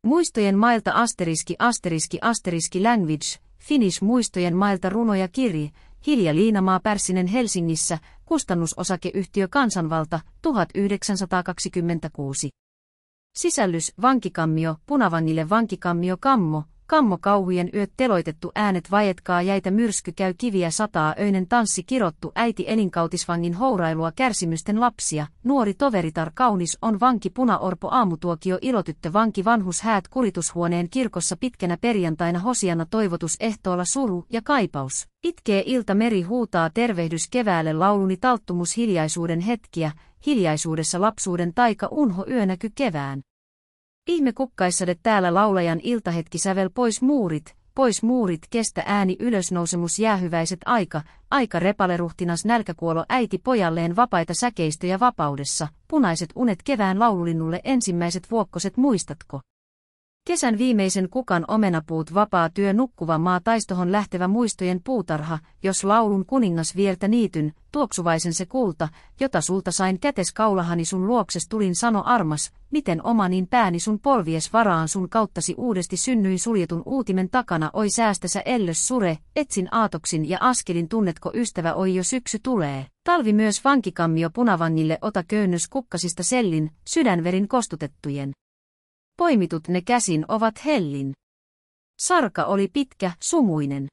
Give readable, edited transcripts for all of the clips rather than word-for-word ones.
Muistojen mailta language, Finnish muistojen mailta runoja kirji, Hilja Liinamaa Pärssinen Helsingissä, kustannusosakeyhtiö Kansanvalta, 1926. Sisällys, vankikammio, Punavangille vankikammio Kammo kauhujen yöt teloitettu äänet vajetkaa jäitä myrsky käy kiviä sataa öinen tanssi kirottu äiti elinkautisvangin hourailua kärsimysten lapsia, nuori toveritar kaunis on vanki Punaorpo aamutuokio ilotyttö vanki vanhus häät kuritushuoneen kirkossa pitkänä perjantaina Hosiana toivotus ehtoolla suru ja kaipaus. Itkee ilta meri huutaa tervehdys keväälle lauluni talttumus hiljaisuuden hetkiä, hiljaisuudessa lapsuuden taika unho yönäky kevään. Ihme kukkaissade täällä laulajan iltahetki sävel pois muurit kestä ääni ylösnousemus jäähyväiset aika repaleruhtinas nälkäkuolo äiti pojalleen vapaita säkeistöjä vapaudessa, punaiset unet kevään laululinnulle ensimmäiset vuokkoset muistatko? Kesän viimeisen kukan omenapuut vapaa työ nukkuva maa taistohon lähtevä muistojen puutarha, jos laulun kuningas viertä niityn, tuoksuvaisen se kulta, jota sulta sain kätes kaulahani sun luokses tulin sano armas, miten omanin pääni sun polvies varaan sun kauttasi uudesti synnyin suljetun uutimen takana oi säästäsä ellös sure, etsin aatoksin ja askelin tunnetko ystävä oi jo syksy tulee. Talvi myös vankikammio Punavangille ota köynnös kukkasista sellin, sydänverin kostutettujen. Poimitut ne käsin ovat hellin. Sarka oli pitkä, sumuinen.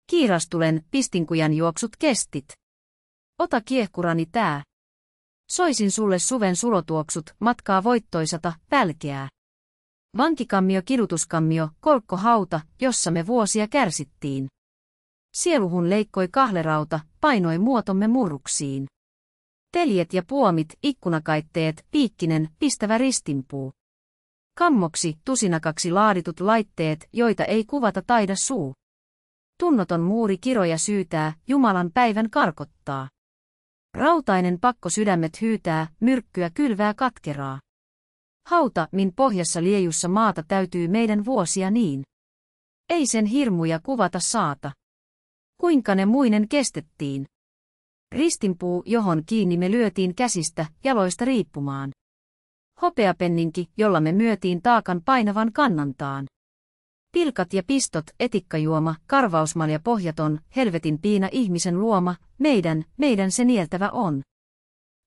Kiirastulen, pistinkujan juoksut kestit. Ota kiehkurani tää. Soisin sulle suven sulotuoksut, matkaa voittoisata, pälkeää. Vankikammio kidutuskammio, kolkkohauta, jossa me vuosia kärsittiin. Sieluhun leikkoi kahlerauta, painoi muotomme murruksiin. Teljet ja puomit, ikkunakaitteet, piikkinen, pistävä ristinpuu. Kammoksi, tusinakaksi laaditut laitteet, joita ei kuvata taida suu. Tunnoton muuri kiroja syytää, Jumalan päivän karkottaa. Rautainen pakko sydämet hyytää, myrkkyä kylvää katkeraa. Hauta, min pohjassa liejussa maata täytyy meidän vuosia niin. Ei sen hirmuja kuvata saata. Kuinka ne muinen kestettiin? Ristinpuu, johon kiinni me lyötiin käsistä, jaloista riippumaan. Hopeapenninki, jolla me myötiin taakan painavan kannantaan. Pilkat ja pistot, etikkajuoma, karvausmalja pohjaton, helvetin piina ihmisen luoma, meidän se nieltävä on.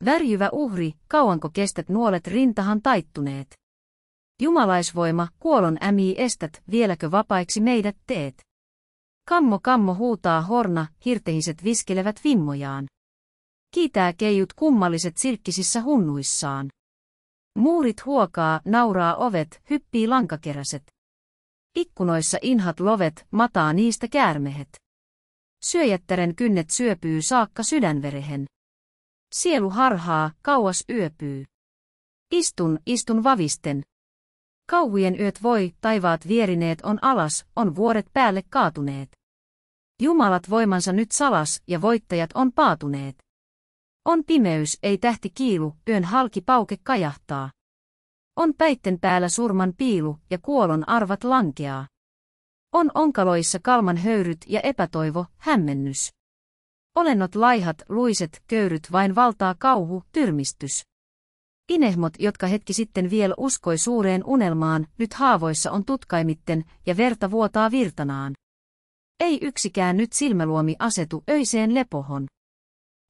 Värjyvä uhri, kauanko kestät nuolet rintahan taittuneet. Jumalaisvoima, kuolon ämii estät, vieläkö vapaiksi meidät teet. Kammo huutaa horna, hirtehiset viskelevät vimmojaan. Kiitää keijut kummalliset silkkisissä hunnuissaan. Muurit huokaa, nauraa ovet, hyppii lankakeräset. Ikkunoissa inhat lovet, mataa niistä käärmehet. Syöjättären kynnet syöpyy saakka sydänverehen. Sielu harhaa, kauas yöpyy. Istun vavisten. Kauhujen yöt voi, taivaat vierineet on alas, on vuoret päälle kaatuneet. Jumalat voimansa nyt salas ja voittajat on paatuneet. On pimeys, ei tähti kiilu, yön halki pauke kajahtaa. On päitten päällä surman piilu ja kuolon arvat lankeaa. On onkaloissa kalman höyryt ja epätoivo, hämmennys. Olennot laihat, luiset, köyryt vain valtaa kauhu, tyrmistys. Inehmot, jotka hetki sitten vielä uskoi suureen unelmaan, nyt haavoissa on tutkaimitten ja verta vuotaa virtanaan. Ei yksikään nyt silmäluomi asetu öiseen lepohon.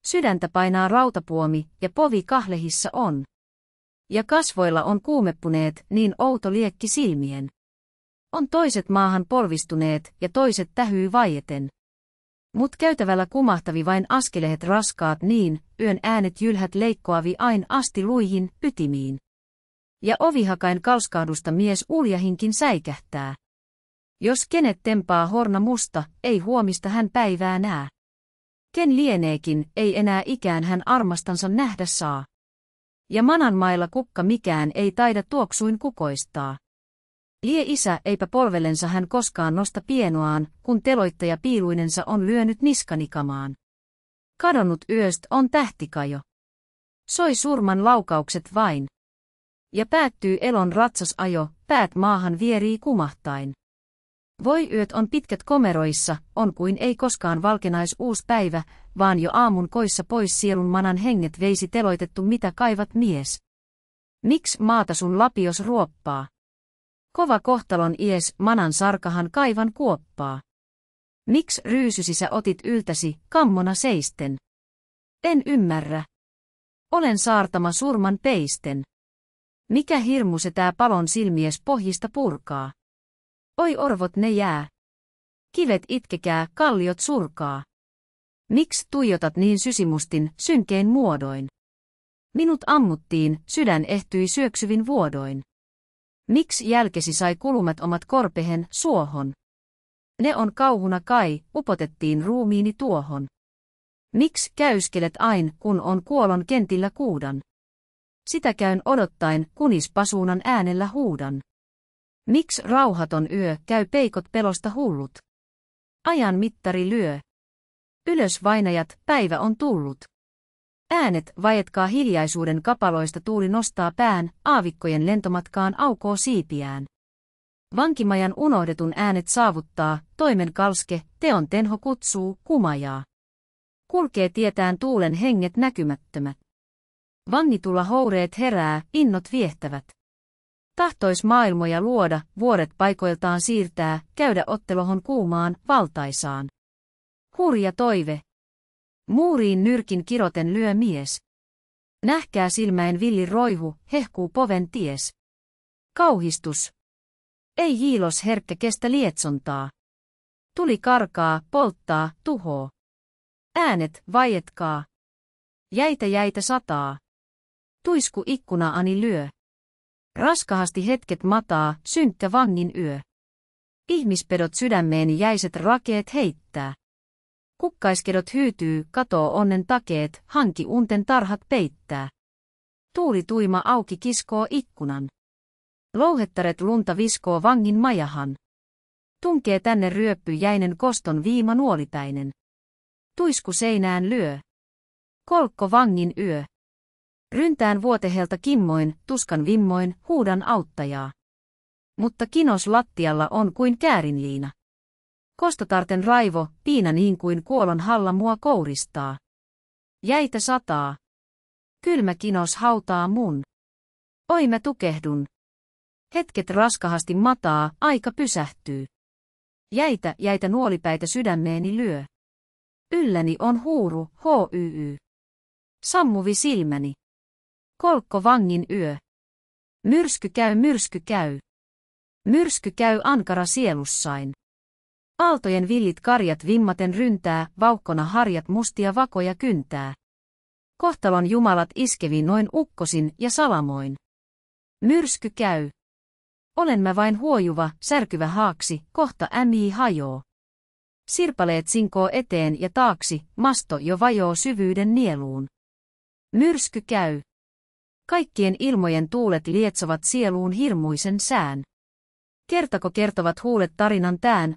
Sydäntä painaa rautapuomi ja povi kahlehissa on. Ja kasvoilla on kuumeppuneet, niin outo liekki silmien. On toiset maahan polvistuneet ja toiset tähyy vaieten. Mut käytävällä kumahtavi vain askelehet raskaat niin, yön äänet jylhät leikkoavi ain asti luihin, ytimiin. Ja ovihakain kalskahdusta mies uljahinkin säikähtää. Jos kenet tempaa horna musta, ei huomista hän päivää nää. Ken lieneekin, ei enää ikään hän armastansa nähdä saa. Ja mananmailla kukka mikään ei taida tuoksuin kukoistaa. Lie isä, eipä polvellensa hän koskaan nosta pienoaan, kun teloittaja piiluinensa on lyönyt niskanikamaan. Kadonnut yöst on tähtikajo. Soi surman laukaukset vain. Ja päättyy elon ratsasajo, päät maahan vierii kumahtain. Voi yöt on pitkät komeroissa, on kuin ei koskaan valkenais uus päivä, vaan jo aamun koissa pois sielun manan henget veisi teloitettu mitä kaivat mies. Miks maata sun lapios ruoppaa? Kova kohtalon ies manan sarkahan kaivan kuoppaa. Miks ryysysi sä otit yltäsi, kammona seisten? En ymmärrä. Olen saartama surman peisten. Mikä hirmu se tää palon silmies pohjista purkaa? Oi orvot ne jää. Kivet itkekää, kalliot surkaa. Miks tuijotat niin sysimustin, synkein muodoin? Minut ammuttiin, sydän ehtyi syöksyvin vuodoin. Miks jälkesi sai kulumat omat korpehen, suohon? Ne on kauhuna kai, upotettiin ruumiini tuohon. Miks käyskelet ain, kun on kuolon kentillä kuudan? Sitä käyn odottain, kunis pasuunan äänellä huudan. Miks rauhaton yö käy peikot pelosta hullut? Ajan mittari lyö. Ylös vainajat, päivä on tullut. Äänet vaietkaa hiljaisuuden kapaloista, tuuli nostaa pään, aavikkojen lentomatkaan aukoo siipiään. Vankimajan unohdetun äänet saavuttaa, toimen kalske, teon tenho kutsuu, kumajaa. Kulkee tietään tuulen henget näkymättömät. Vangitulla houreet herää, innot viehtävät. Tahtois maailmoja luoda, vuoret paikoiltaan siirtää, käydä ottelohon kuumaan, valtaisaan. Hurja toive. Muuriin nyrkin kiroten lyö mies. Nähkää silmäin villi roihu, hehkuu poven ties. Kauhistus. Ei jiilos herkkä kestä lietsontaa. Tuli karkaa, polttaa, tuhoo. Äänet vaietkaa. Jäitä sataa. Tuisku ikkuna-ani lyö. Raskahasti hetket mataa, synkkä vangin yö. Ihmispedot sydämeeni jäiset rakeet heittää. Kukkaiskedot hyytyy, katoo onnen takeet, hanki unten tarhat peittää. Tuuli tuima auki kiskoo ikkunan. Louhettaret lunta viskoo vangin majahan. Tunkee tänne ryöppy jäinen koston viima nuolipäinen. Tuisku seinään lyö. Kolkko vangin yö. Ryntään vuotehelta kimmoin, tuskan vimmoin, huudan auttajaa. Mutta kinos lattialla on kuin käärinliina. Kostotarten raivo, piina niin kuin kuolon halla mua kouristaa. Jäitä sataa. Kylmä kinos hautaa mun. Oi mä tukehdun. Hetket raskahasti mataa, aika pysähtyy. Jäitä nuolipäitä sydämeeni lyö. Ylläni on huuru, hyy. Sammuvi silmäni. Kolkko vangin yö. Myrsky käy, myrsky käy. Myrsky käy ankara sielussain. Aaltojen villit karjat vimmaten ryntää, vauhkona harjat mustia vakoja kyntää. Kohtalon jumalat iskevi noin ukkosin ja salamoin. Myrsky käy. Olen mä vain huojuva, särkyvä haaksi, kohta ämii hajoo. Sirpaleet sinkoo eteen ja taaksi, masto jo vajoo syvyyden nieluun. Myrsky käy. Kaikkien ilmojen tuulet lietsovat sieluun hirmuisen sään. Kertako kertovat huulet tarinan tään,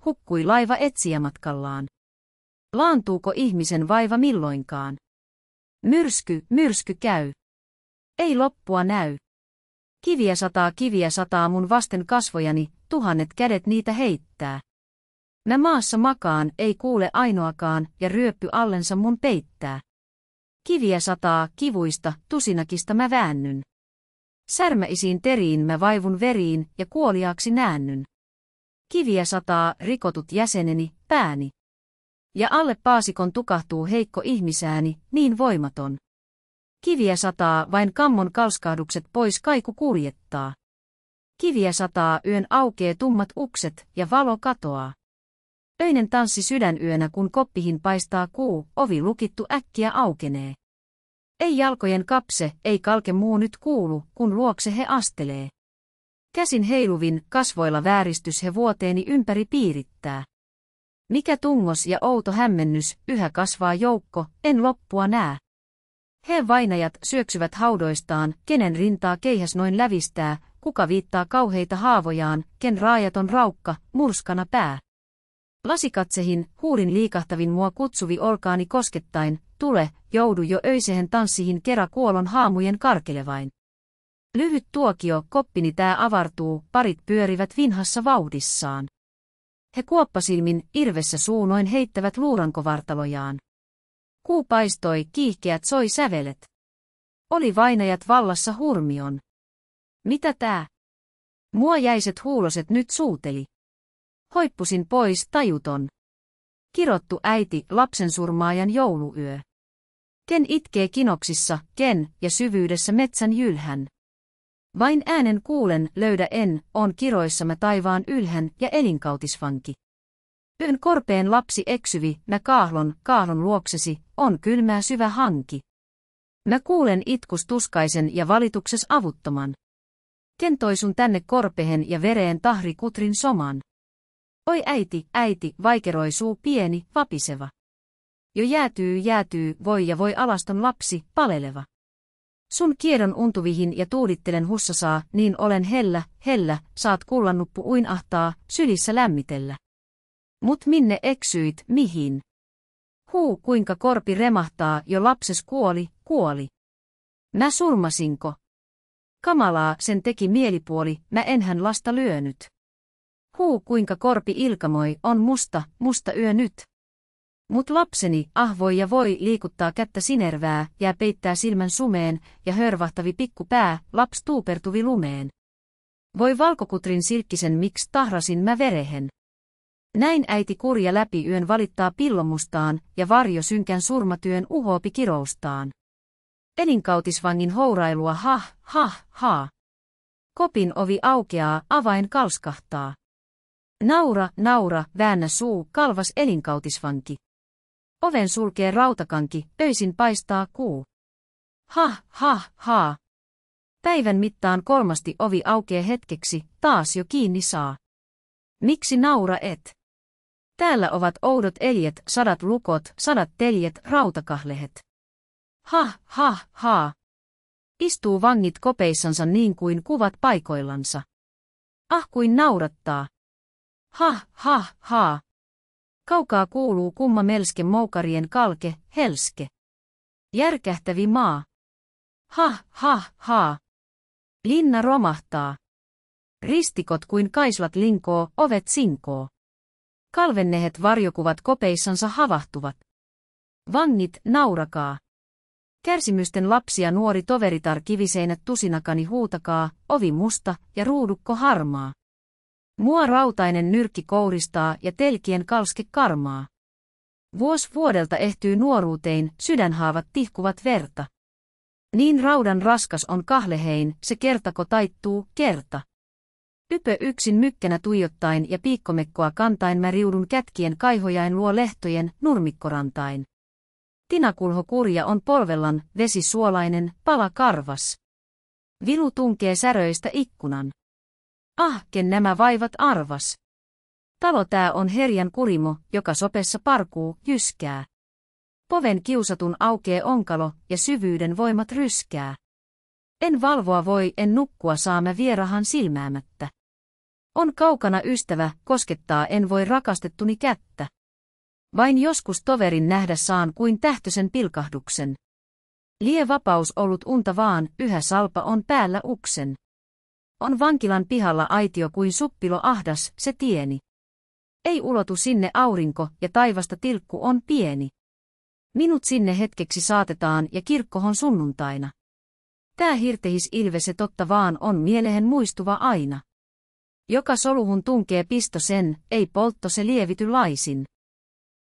hukkui laiva etsijämatkallaan. Laantuuko ihmisen vaiva milloinkaan? Myrsky käy. Ei loppua näy. Kiviä sataa mun vasten kasvojani, tuhannet kädet niitä heittää. Mä maassa makaan, ei kuule ainoakaan, ja ryöppy allensa mun peittää. Kiviä sataa, kivuista, tusinakista mä väännyn. Särmäisiin teriin mä vaivun veriin, ja kuoliaaksi näännyn. Kiviä sataa, rikotut jäseneni, pääni. Ja alle paasikon tukahtuu heikko ihmisääni, niin voimaton. Kiviä sataa, vain kammon kalskahdukset pois kaiku kuljettaa. Kiviä sataa, yön aukee tummat ukset, ja valo katoaa. Öinen tanssi sydänyönä, kun koppihin paistaa kuu, ovi lukittu äkkiä aukenee. Ei jalkojen kapse, ei kalke muu nyt kuulu, kun luokse he astelee. Käsin heiluvin, kasvoilla vääristys he vuoteeni ympäri piirittää. Mikä tungos ja outo hämmennys, yhä kasvaa joukko, en loppua nää. He vainajat syöksyvät haudoistaan, kenen rintaa keihäs noin lävistää, kuka viittaa kauheita haavojaan, ken raajaton raukka, murskana pää. Lasikatsehin, huulin liikahtavin mua kutsuvi olkaani koskettain, tule, joudu jo öisehen tanssihin kerä kuolon haamujen karkelevain. Lyhyt tuokio, koppini tää avartuu, parit pyörivät vinhassa vauhdissaan. He kuoppasilmin, irvessä suunoin heittävät luurankovartalojaan. Kuu paistoi, kiihkeät soi sävelet. Oli vainajat vallassa hurmion. Mitä tää? Mua jäiset huuloset nyt suuteli. Hoippusin pois tajuton. Kirottu äiti, lapsensurmaajan jouluyö. Ken itkee kinoksissa, ken, ja syvyydessä metsän jylhän. Vain äänen kuulen, löydä en, on kiroissa mä taivaan ylhän ja elinkautisvanki. Yön korpeen lapsi eksyvi, mä kaahlon luoksesi, on kylmää syvä hanki. Mä kuulen itkus tuskaisen ja valitukses avuttoman. Ken toi sun tänne korpehen ja vereen tahri kutrin soman. Oi äiti, vaikeroi suu pieni, vapiseva. Jo jäätyy, voi alaston lapsi, paleleva. Sun kiedon untuvihin ja tuudittelen hussasaa, niin olen hellä, saat kullannuppu uinahtaa, sylissä lämmitellä. Mut minne eksyit, mihin? Kuinka korpi remahtaa, jo lapses kuoli. Mä surmasinko? Kamalaa sen teki mielipuoli, mä enhän lasta lyönyt. Kuinka korpi ilkamoi, on musta yö nyt. Mut lapseni, voi liikuttaa kättä sinervää, jää peittää silmän sumeen, ja hörvahtavi pikkupää, laps tuupertuvi lumeen. Voi valkokutrin silkkisen miks tahrasin mä verehen. Näin äiti kurja läpi yön valittaa pillomustaan, ja varjo synkän surmatyön uhoopi kiroustaan. Elinkautisvangin hourailua ha. Kopin ovi aukeaa, avain kalskahtaa. Naura, väännä suu, kalvas elinkautisvanki. Oven sulkee rautakanki, öisin paistaa kuu. Ha. Päivän mittaan kolmasti ovi aukee hetkeksi, taas jo kiinni saa. Miksi naura et? Täällä ovat oudot eljet, 100 lukot, 100 teljet, rautakahlehet. Ha. Istuu vangit kopeissansa niin kuin kuvat paikoillansa. Kuin naurattaa. Ha. Kaukaa kuuluu kumma melske moukarien kalke, helske. Järkähtävi maa. Ha. Linna romahtaa. Ristikot kuin kaislat linkoo, ovet sinkoo. Kalvennehet varjokuvat kopeissansa havahtuvat. Vangit, naurakaa. Kärsimysten lapsia nuori toveritar kiviseinät tusinakani huutakaa, ovi musta ja ruudukko harmaa. Mua rautainen nyrkki kouristaa ja telkien kalske karmaa. Vuodelta ehtyy nuoruutein, sydänhaavat tihkuvat verta. Niin raudan raskas on kahlehein, se kertako taittuu, kerta. Ypö yksin mykkänä tuijottain ja piikkomekkoa kantain mä riudun kätkien kaihojain luo lehtojen, nurmikkorantain. Tinakulho kurja on polvellan, vesi suolainen, pala karvas. Vilu tunkee säröistä ikkunan. Ken nämä vaivat arvas. Talo tää on herjan kurimo, joka sopessa parkuu, jyskää. Poven kiusatun aukee onkalo, ja syvyyden voimat ryskää. En valvoa voi, en nukkua saa mä vierahan silmäämättä. On kaukana ystävä, koskettaa en voi rakastettuni kättä. Vain joskus toverin nähdä saan kuin tähtösen pilkahduksen. Lie vapaus ollut unta vaan, yhä salpa on päällä uksen. On vankilan pihalla aitio kuin suppilo ahdas, se tieni. Ei ulotu sinne aurinko, ja taivasta tilkku on pieni. Minut sinne hetkeksi saatetaan ja kirkkohon sunnuntaina. Tää hirtehis ilvese totta vaan on mielehen muistuva aina. Joka soluhun tunkee pisto sen, ei poltto se lievity laisin.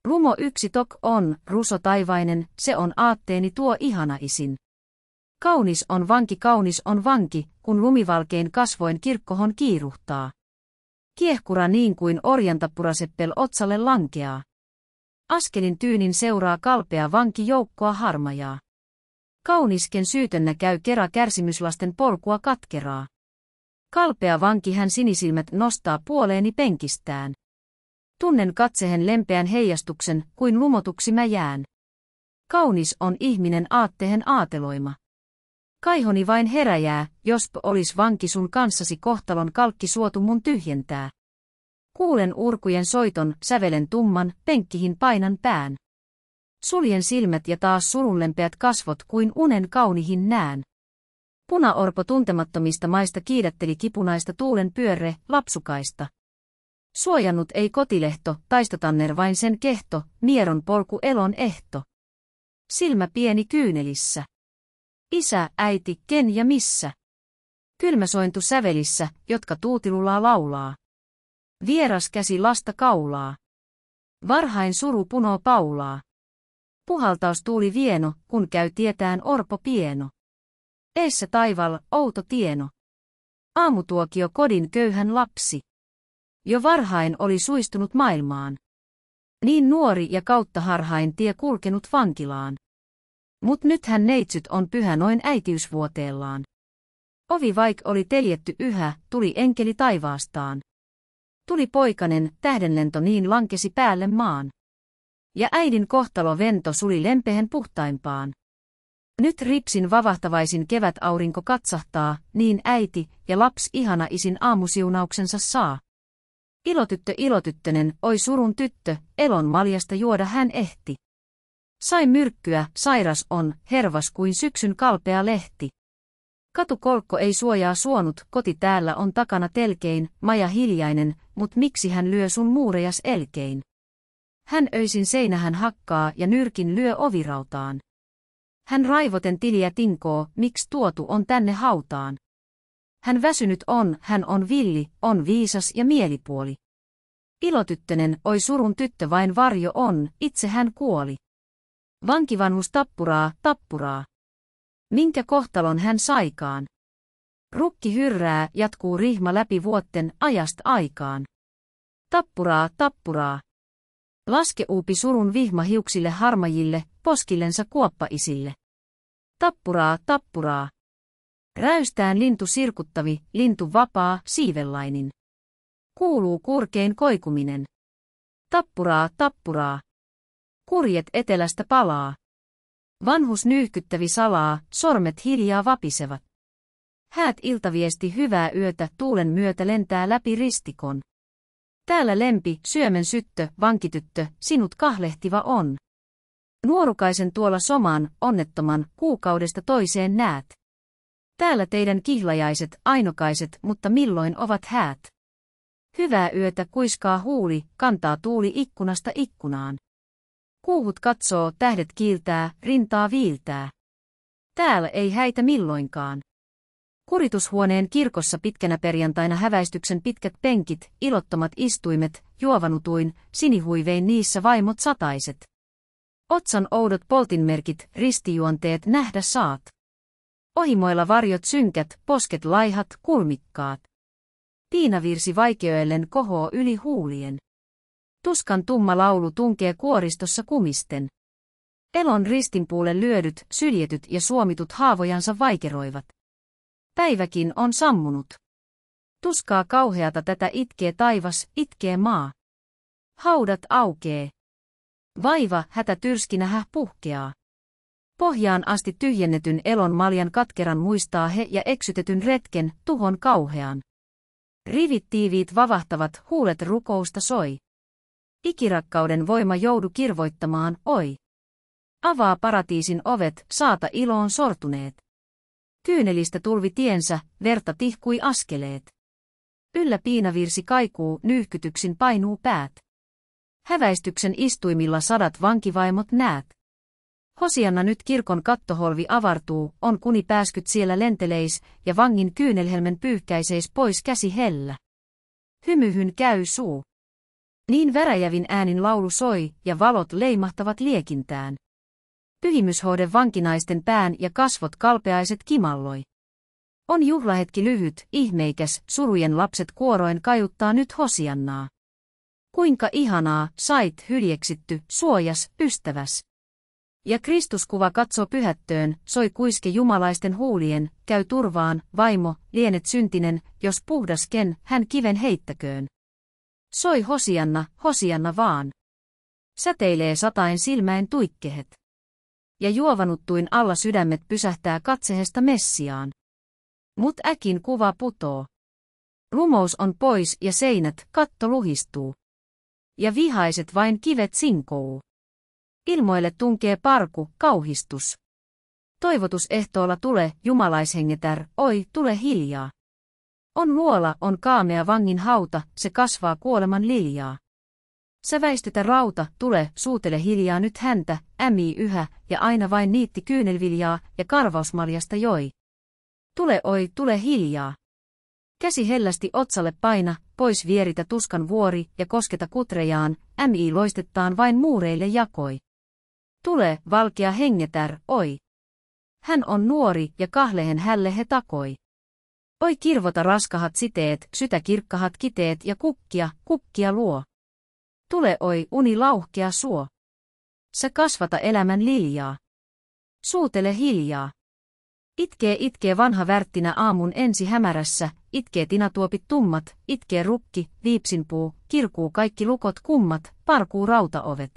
Lumo yksi tok on, ruso taivainen, se on aatteeni tuo ihanaisin. Kaunis on vanki, kun lumivalkein kasvoin kirkkohon kiiruhtaa. Kiehkura niin kuin orjantappuraseppel otsalle lankeaa. Askelin tyynin seuraa kalpea vanki joukkoa harmajaa. Kaunisken syytönnä käy kera kärsimyslasten polkua katkeraa. Kalpea vanki hän sinisilmät nostaa puoleeni penkistään. Tunnen katsehen lempeän heijastuksen, kuin lumotuksi mä jään. Kaunis on ihminen aattehen aateloima. Kaihoni vain heräjää, josp olis vanki sun kanssasi kohtalon kalkki suotu mun tyhjentää. Kuulen urkujen soiton, sävelen tumman, penkkihin painan pään. Suljen silmät ja taas surunlempeät kasvot kuin unen kaunihin nään. Punaorpo tuntemattomista maista kiidätteli kipunaista tuulen pyörre, lapsukaista. Suojannut ei kotilehto, taistotanner vain sen kehto, mieron polku elon ehto. Silmä pieni kyynelissä. Isä, äiti, ken ja missä? Kylmä sointu sävelissä, jotka tuutilulaa laulaa. Vieras käsi lasta kaulaa. Varhain suru punoo paulaa. Puhaltaus tuuli vieno, kun käy tietään orpo pieno. Eessä taival, outo tieno. Aamutuokio kodin köyhän lapsi. Jo varhain oli suistunut maailmaan. Niin nuori ja kautta harhain tie kulkenut vankilaan. Mut nythän neitsyt on pyhä noin äitiysvuoteellaan. Ovi vaik oli teljetty yhä, tuli enkeli taivaastaan. Tuli poikanen, tähdenlento niin lankesi päälle maan. Ja äidin kohtalo vento suli lempehen puhtaimpaan. Nyt ripsin vavahtavaisin kevätaurinko katsahtaa, niin äiti ja laps ihana isin aamusiunauksensa saa. Ilotyttönen, oi surun tyttö, elon maljasta juoda hän ehti. Sai myrkkyä, sairas on, hervas kuin syksyn kalpea lehti. Katukolkko ei suojaa suonut, koti täällä on takana telkein, maja hiljainen, mut miksi hän lyö sun muurejas elkein? Hän öisin seinähän hakkaa ja nyrkin lyö ovirautaan. Hän raivoten tiliä tinkoo, miksi tuotu on tänne hautaan. Hän väsynyt on, hän on villi, on viisas ja mielipuoli. Ilotyttönen, oi surun tyttö vain varjo on, itse hän kuoli. Vankivanhus tappuraa. Minkä kohtalon hän saikaan? Rukki hyrrää, jatkuu rihma läpi vuotten, ajasta aikaan. Tappuraa. Laske uupi surun vihma hiuksille harmajille, poskillensa kuoppaisille. Tappuraa. Räystään lintu sirkuttavi, lintu vapaa, siivellainin. Kuuluu kurkein koikuminen. Tappuraa. Kurjet etelästä palaa. Vanhus nyyhkyttävi salaa, sormet hiljaa vapisevat. Häät iltaviesti hyvää yötä tuulen myötä lentää läpi ristikon. Täällä lempi, syömen syttö, vankityttö, sinut kahlehtiva on. Nuorukaisen tuolla soman, onnettoman, kuukaudesta toiseen näät. Täällä teidän kihlajaiset, ainokaiset, mutta milloin ovat häät? Hyvää yötä kuiskaa huuli, kantaa tuuli ikkunasta ikkunaan. Kuuhut katsoo, tähdet kiiltää, rintaa viiltää. Täällä ei häitä milloinkaan. Kuritushuoneen kirkossa pitkänä perjantaina häväistyksen pitkät penkit, ilottomat istuimet, juovanutuin, sinihuivein niissä vaimot sataiset. Otsan oudot poltinmerkit, ristijuonteet nähdä saat. Ohimoilla varjot synkät, posket laihat, kulmikkaat. Piinavirsi vaikeoellen kohoo yli huulien. Tuskan tumma laulu tunkee kuoristossa kumisten. Elon ristinpuulle lyödyt, syljetyt ja suomitut haavojansa vaikeroivat. Päiväkin on sammunut. Tuskaa kauheata tätä itkee taivas, itkee maa. Haudat aukee. Vaiva, hätä tyrskinä puhkeaa. Pohjaan asti tyhjennetyn elon maljan katkeran muistaa he ja eksytetyn retken, tuhon kauhean. Rivit tiiviit vavahtavat, huulet rukousta soi. Ikirakkauden voima joudu kirvoittamaan, oi. Avaa paratiisin ovet, saata iloon sortuneet. Kyynelistä tulvi tiensä, verta tihkui askeleet. Yllä piinavirsi kaikuu, nyyhkytyksin painuu päät. Häväistyksen istuimilla sadat vankivaimot näät. Hosianna nyt kirkon kattoholvi avartuu, on kuni pääskyt siellä lenteleis, ja vangin kyynelhelmen pyyhkäiseis pois käsi hellä. Hymyhyn käy suu. Niin väräjävin äänin laulu soi, ja valot leimahtavat liekintään. Pyhimyshohde vankinaisten pään ja kasvot kalpeaiset kimalloi. On juhlahetki lyhyt, ihmeikäs, surujen lapset kuoroin kaiuttaa nyt Hosiannaa. Kuinka ihanaa, sait hyljeksitty, suojas, ystäväs. Ja Kristuskuva katsoo pyhättöön, soi kuiske jumalaisten huulien, käy turvaan, vaimo, lienet syntinen, jos puhdas ken, hän kiven heittäköön. Soi Hosianna vaan. Säteilee sataen silmäin tuikkehet. Ja juovanuttuin alla sydämet pysähtää katsehesta Messiaan. Mut äkin kuva putoo. Rumous on pois ja seinät, katto luhistuu. Ja vihaiset vain kivet sinkou. Ilmoille tunkee parku, kauhistus. Toivotus ehtoolla tule, jumalaishengetär, oi, tule hiljaa. On luola, on kaamea vangin hauta, se kasvaa kuoleman liljaa. Sä väistytä rauta, tule, suutele hiljaa nyt häntä, ämii yhä, ja aina vain niitti kyynelviljaa, ja karvausmaljasta joi. Tule oi, tule hiljaa. Käsi hellästi otsalle paina, pois vieritä tuskan vuori ja kosketa kutrejaan, loistettaan vain muureille jakoi. Tule, valkea hengetär, oi. Hän on nuori ja kahlehen hälle he takoi. Oi kirvota raskahat siteet, sytä kirkkahat kiteet ja kukkia luo. Tule oi, uni lauhkea suo. Sä kasvata elämän liljaa. Suutele hiljaa. Itkee vanha värttinä aamun ensi hämärässä, itkee tinatuopit tummat, itkee rukki, viipsinpuu, kirkuu kaikki lukot kummat, parkuu rautaovet.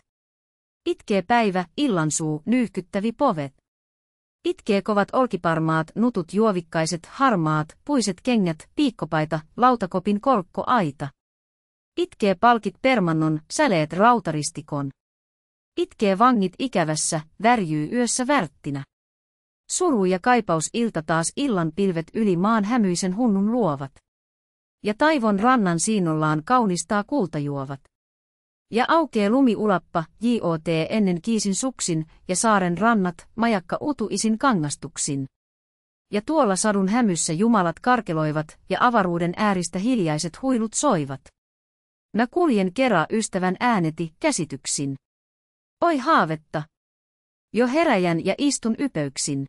Itkee päivä, illansuu, nyyhkyttävi povet. Itkee kovat olkiparmaat, nutut juovikkaiset, harmaat, puiset kengät, piikkopaita, lautakopin kolkkoaita. Itkee palkit permannon, säleet rautaristikon. Itkee vangit ikävässä, värjyy yössä värttinä. Suru ja kaipaus ilta taas illan pilvet yli maan hämyisen hunnun luovat. Ja taivon rannan siinollaan kaunistaa kultajuovat. Ja aukee lumiulappa, jot ennen kiisin suksin, ja saaren rannat, majakka utuisin kangastuksin. Ja tuolla sadun hämyssä jumalat karkeloivat, ja avaruuden ääristä hiljaiset huilut soivat. Mä kuljen kera ystävän ääneti, käsityksin. Oi haavetta! Jo heräjän ja istun ypeyksin.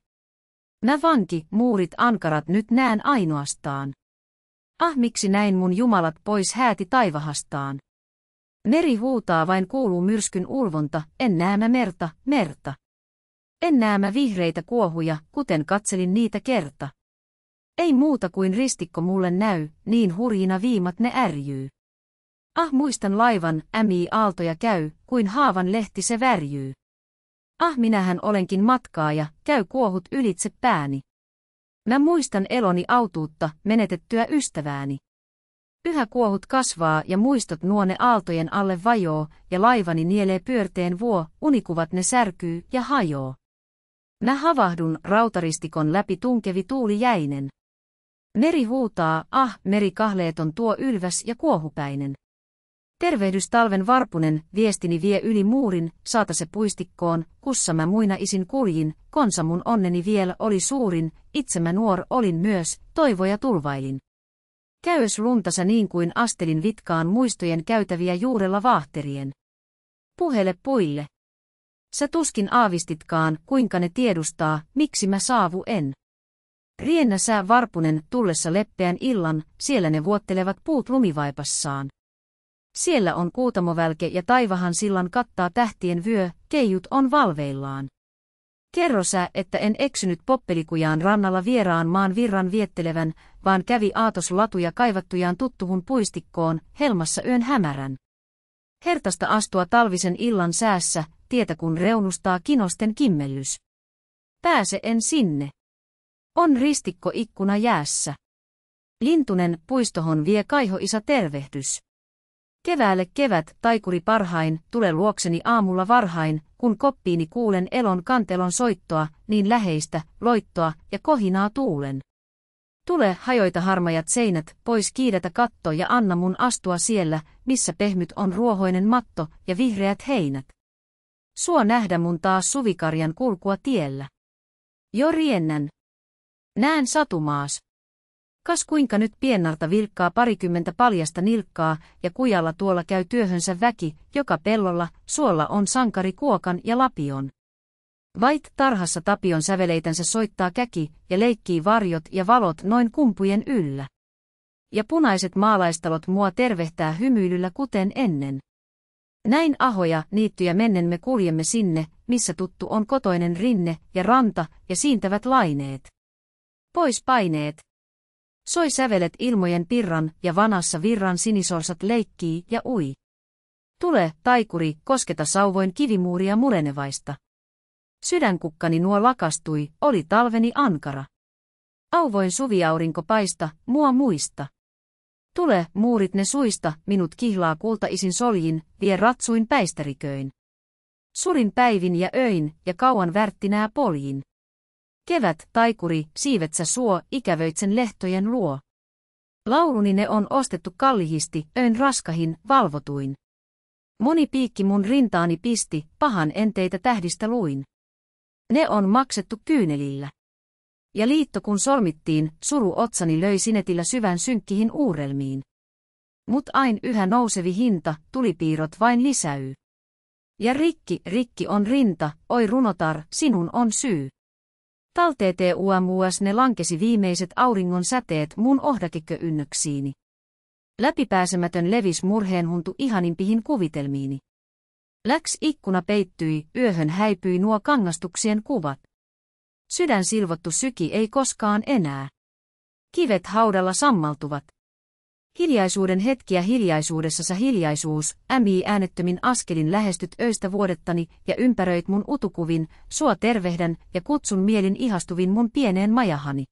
Mä vanki, muurit ankarat nyt näen ainoastaan. Ah miksi näin mun jumalat pois hääti taivahastaan. Meri huutaa vain kuuluu myrskyn ulvonta, en näe mä merta. En näe mä vihreitä kuohuja, kuten katselin niitä kerta. Ei muuta kuin ristikko mulle näy, niin hurjina viimat ne ärjyy. Ah muistan laivan, aaltoja käy, kuin haavan lehti se värjyy. Ah minähän olenkin matkaaja, käy kuohut ylitse pääni. Mä muistan eloni autuutta, menetettyä ystävääni. Yhä kuohut kasvaa ja muistot nuone aaltojen alle vajoo, ja laivani nielee pyörteen unikuvat ne särkyy ja hajoo. Mä havahdun rautaristikon läpi tunkevi tuuli jäinen. Meri huutaa, meri kahleeton tuo ylväs ja kuohupäinen. Tervehdys talven varpunen, viestini vie yli muurin, saata se puistikkoon, kussa mä muina isin kuljin, konsa mun onneni vielä oli suurin, itse mä nuor olin myös, toivoja tulvailin. Käyös luntasä niin kuin astelin vitkaan muistojen käytäviä juurella vaahterien. Puhele puille. Sä tuskin aavistitkaan, kuinka ne tiedustaa, miksi mä saavu en. Riennä sää varpunen tullessa leppeän illan, siellä ne vuottelevat puut lumivaipassaan. Siellä on kuutamovälke ja taivahan sillan kattaa tähtien vyö, keijut on valveillaan. Kerro sä, että en eksynyt poppelikujaan rannalla vieraan maan virran viettelevän, vaan kävi aatoslatuja kaivattujaan tuttuhun puistikkoon, helmassa yön hämärän. Hertasta astua talvisen illan säässä, tietä kun reunustaa kinosten kimmellys. Pääse en sinne. On ristikko ikkuna jäässä. Lintunen puistohon vie kaihoisa tervehdys. Keväälle kevät, taikuri parhain, tule luokseni aamulla varhain, kun koppiini kuulen elon kantelon soittoa, niin läheistä, loittoa ja kohinaa tuulen. Tule hajoita harmajat seinät, pois kiidätä katto ja anna mun astua siellä, missä pehmyt on ruohoinen matto ja vihreät heinät. Suo nähdä mun taas suvikarjan kulkua tiellä. Jo riennän. Näen satumaas. Kas kuinka nyt piennarta vilkkaa 20 paljasta nilkkaa, ja kujalla tuolla käy työhönsä väki, joka pellolla, suolla on sankari kuokan ja lapion. Vait tarhassa tapion säveleitänsä soittaa käki, ja leikkii varjot ja valot noin kumpujen yllä. Ja punaiset maalaistalot mua tervehtää hymyilyllä kuten ennen. Näin ahoja, niittyjä mennen me kuljemme sinne, missä tuttu on kotoinen rinne ja ranta ja siintävät laineet. Pois paineet. Soi sävelet ilmojen pirran ja vanassa virran sinisorsat leikkii ja ui. Tule, taikuri, kosketa sauvoin kivimuuria murenevaista. Sydänkukkani nuo lakastui, oli talveni ankara. Auvoin suviaurinko paista, mua muista. Tule, muurit ne suista, minut kihlaa kultaisin soljin, vie ratsuin päistäriköin. Surin päivin ja öin, ja kauan värttinää poljin. Kevät, taikuri, siivetsä suo, ikävöitsen lehtojen luo. Lauluni ne on ostettu kallihisti, öin raskahin, valvotuin. Moni piikki mun rintaani pisti, pahan enteitä tähdistä luin. Ne on maksettu kyynelillä. Ja liitto kun solmittiin, suru otsani löi sinetillä syvän synkkihin uurelmiin. Mut ain yhä nousevi hinta, tulipiirrot vain lisäyy. Ja rikki on rinta, oi runotar, sinun on syy. Talteete uamuas ne lankesi viimeiset auringon säteet mun ohdakekö ynnöksiini. Läpipääsemätön levis murheenhuntu ihanimpihin kuvitelmiini. Läks ikkuna peittyi, yöhön häipyi nuo kangastuksien kuvat. Sydän silvottu syki ei koskaan enää. Kivet haudalla sammaltuvat. Hiljaisuuden hetkiä hiljaisuudessasa hiljaisuus, äänettömin askelin lähestyt öistä vuodettani ja ympäröit mun utukuvin, sua tervehdän ja kutsun mielin ihastuvin mun pieneen majahani.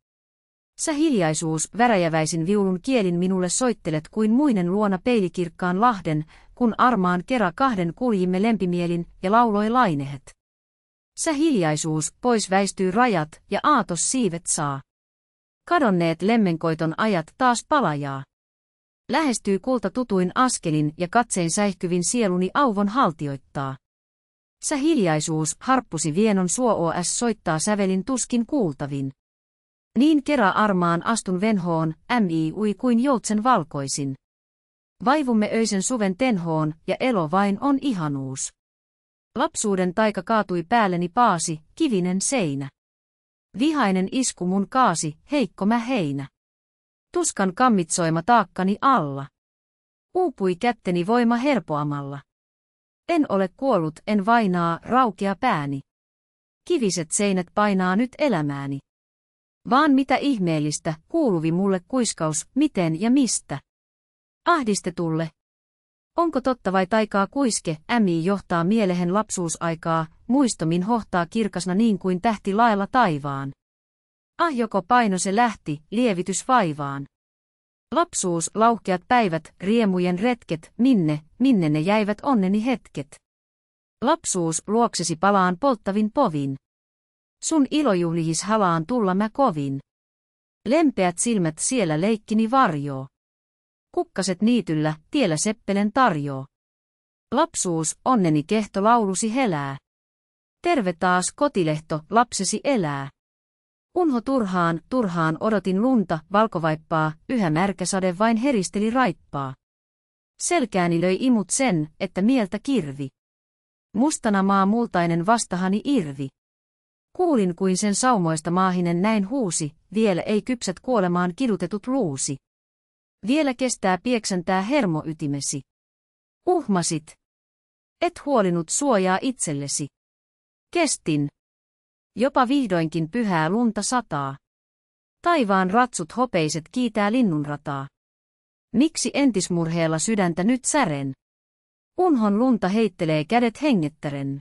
Sä hiljaisuus, väräjäväisin viulun kielin minulle soittelet kuin muinen luona peilikirkkaan lahden, kun armaan kera kahden kuljimme lempimielin ja lauloi lainehet. Sä hiljaisuus, pois väistyy rajat ja aatos siivet saa. Kadonneet lemmenkoiton ajat taas palajaa. Lähestyy kulta tutuin askelin ja katsein säihkyvin sieluni auvon haltioittaa. Sä hiljaisuus, harppusi vienon suo-os soittaa sävelin tuskin kuultavin. Niin kera armaan astun venhoon, ui kuin joutsen valkoisin. Vaivumme öisen suven tenhoon ja elo vain on ihanuus. Lapsuuden taika kaatui päälleni paasi, kivinen seinä. Vihainen isku mun kaasi, heikko mä heinä. Tuskan kammitsoima taakkani alla. Uupui kätteni voima herpoamalla. En ole kuollut, en vainaa, raukea pääni. Kiviset seinät painaa nyt elämääni. Vaan mitä ihmeellistä, kuuluvi mulle kuiskaus, miten ja mistä. Ahdistetulle. Onko totta vai taikaa kuiske, johtaa mielehen lapsuusaikaa, muistomin hohtaa kirkasna niin kuin tähti laella taivaan. Joko paino se lähti, lievitys vaivaan. Lapsuus, lauhkeat päivät, riemujen retket, minne ne jäivät onneni hetket. Lapsuus, luoksesi palaan polttavin povin. Sun ilojuhlihis halaan tulla mä kovin. Lempeät silmät siellä leikkini varjoo. Kukkaset niityllä, tiellä seppelen tarjoo. Lapsuus, onneni kehto laulusi helää. Terve taas kotilehto, lapsesi elää. Unho turhaan odotin lunta, valkovaippaa, yhä märkä sade vain heristeli raippaa. Selkääni löi imut sen, että mieltä kirvi. Mustana maa multainen vastahani irvi. Kuulin kuin sen saumoista maahinen näin huusi, vielä ei kypsät kuolemaan kidutetut luusi. Vielä kestää pieksäntää hermoytimesi. Uhmasit. Et huolinut suojaa itsellesi. Kestin. Jopa vihdoinkin pyhää lunta sataa. Taivaan ratsut hopeiset kiitää linnunrataa. Miksi entismurheella sydäntä nyt sären? Unhon lunta heittelee kädet hengettären.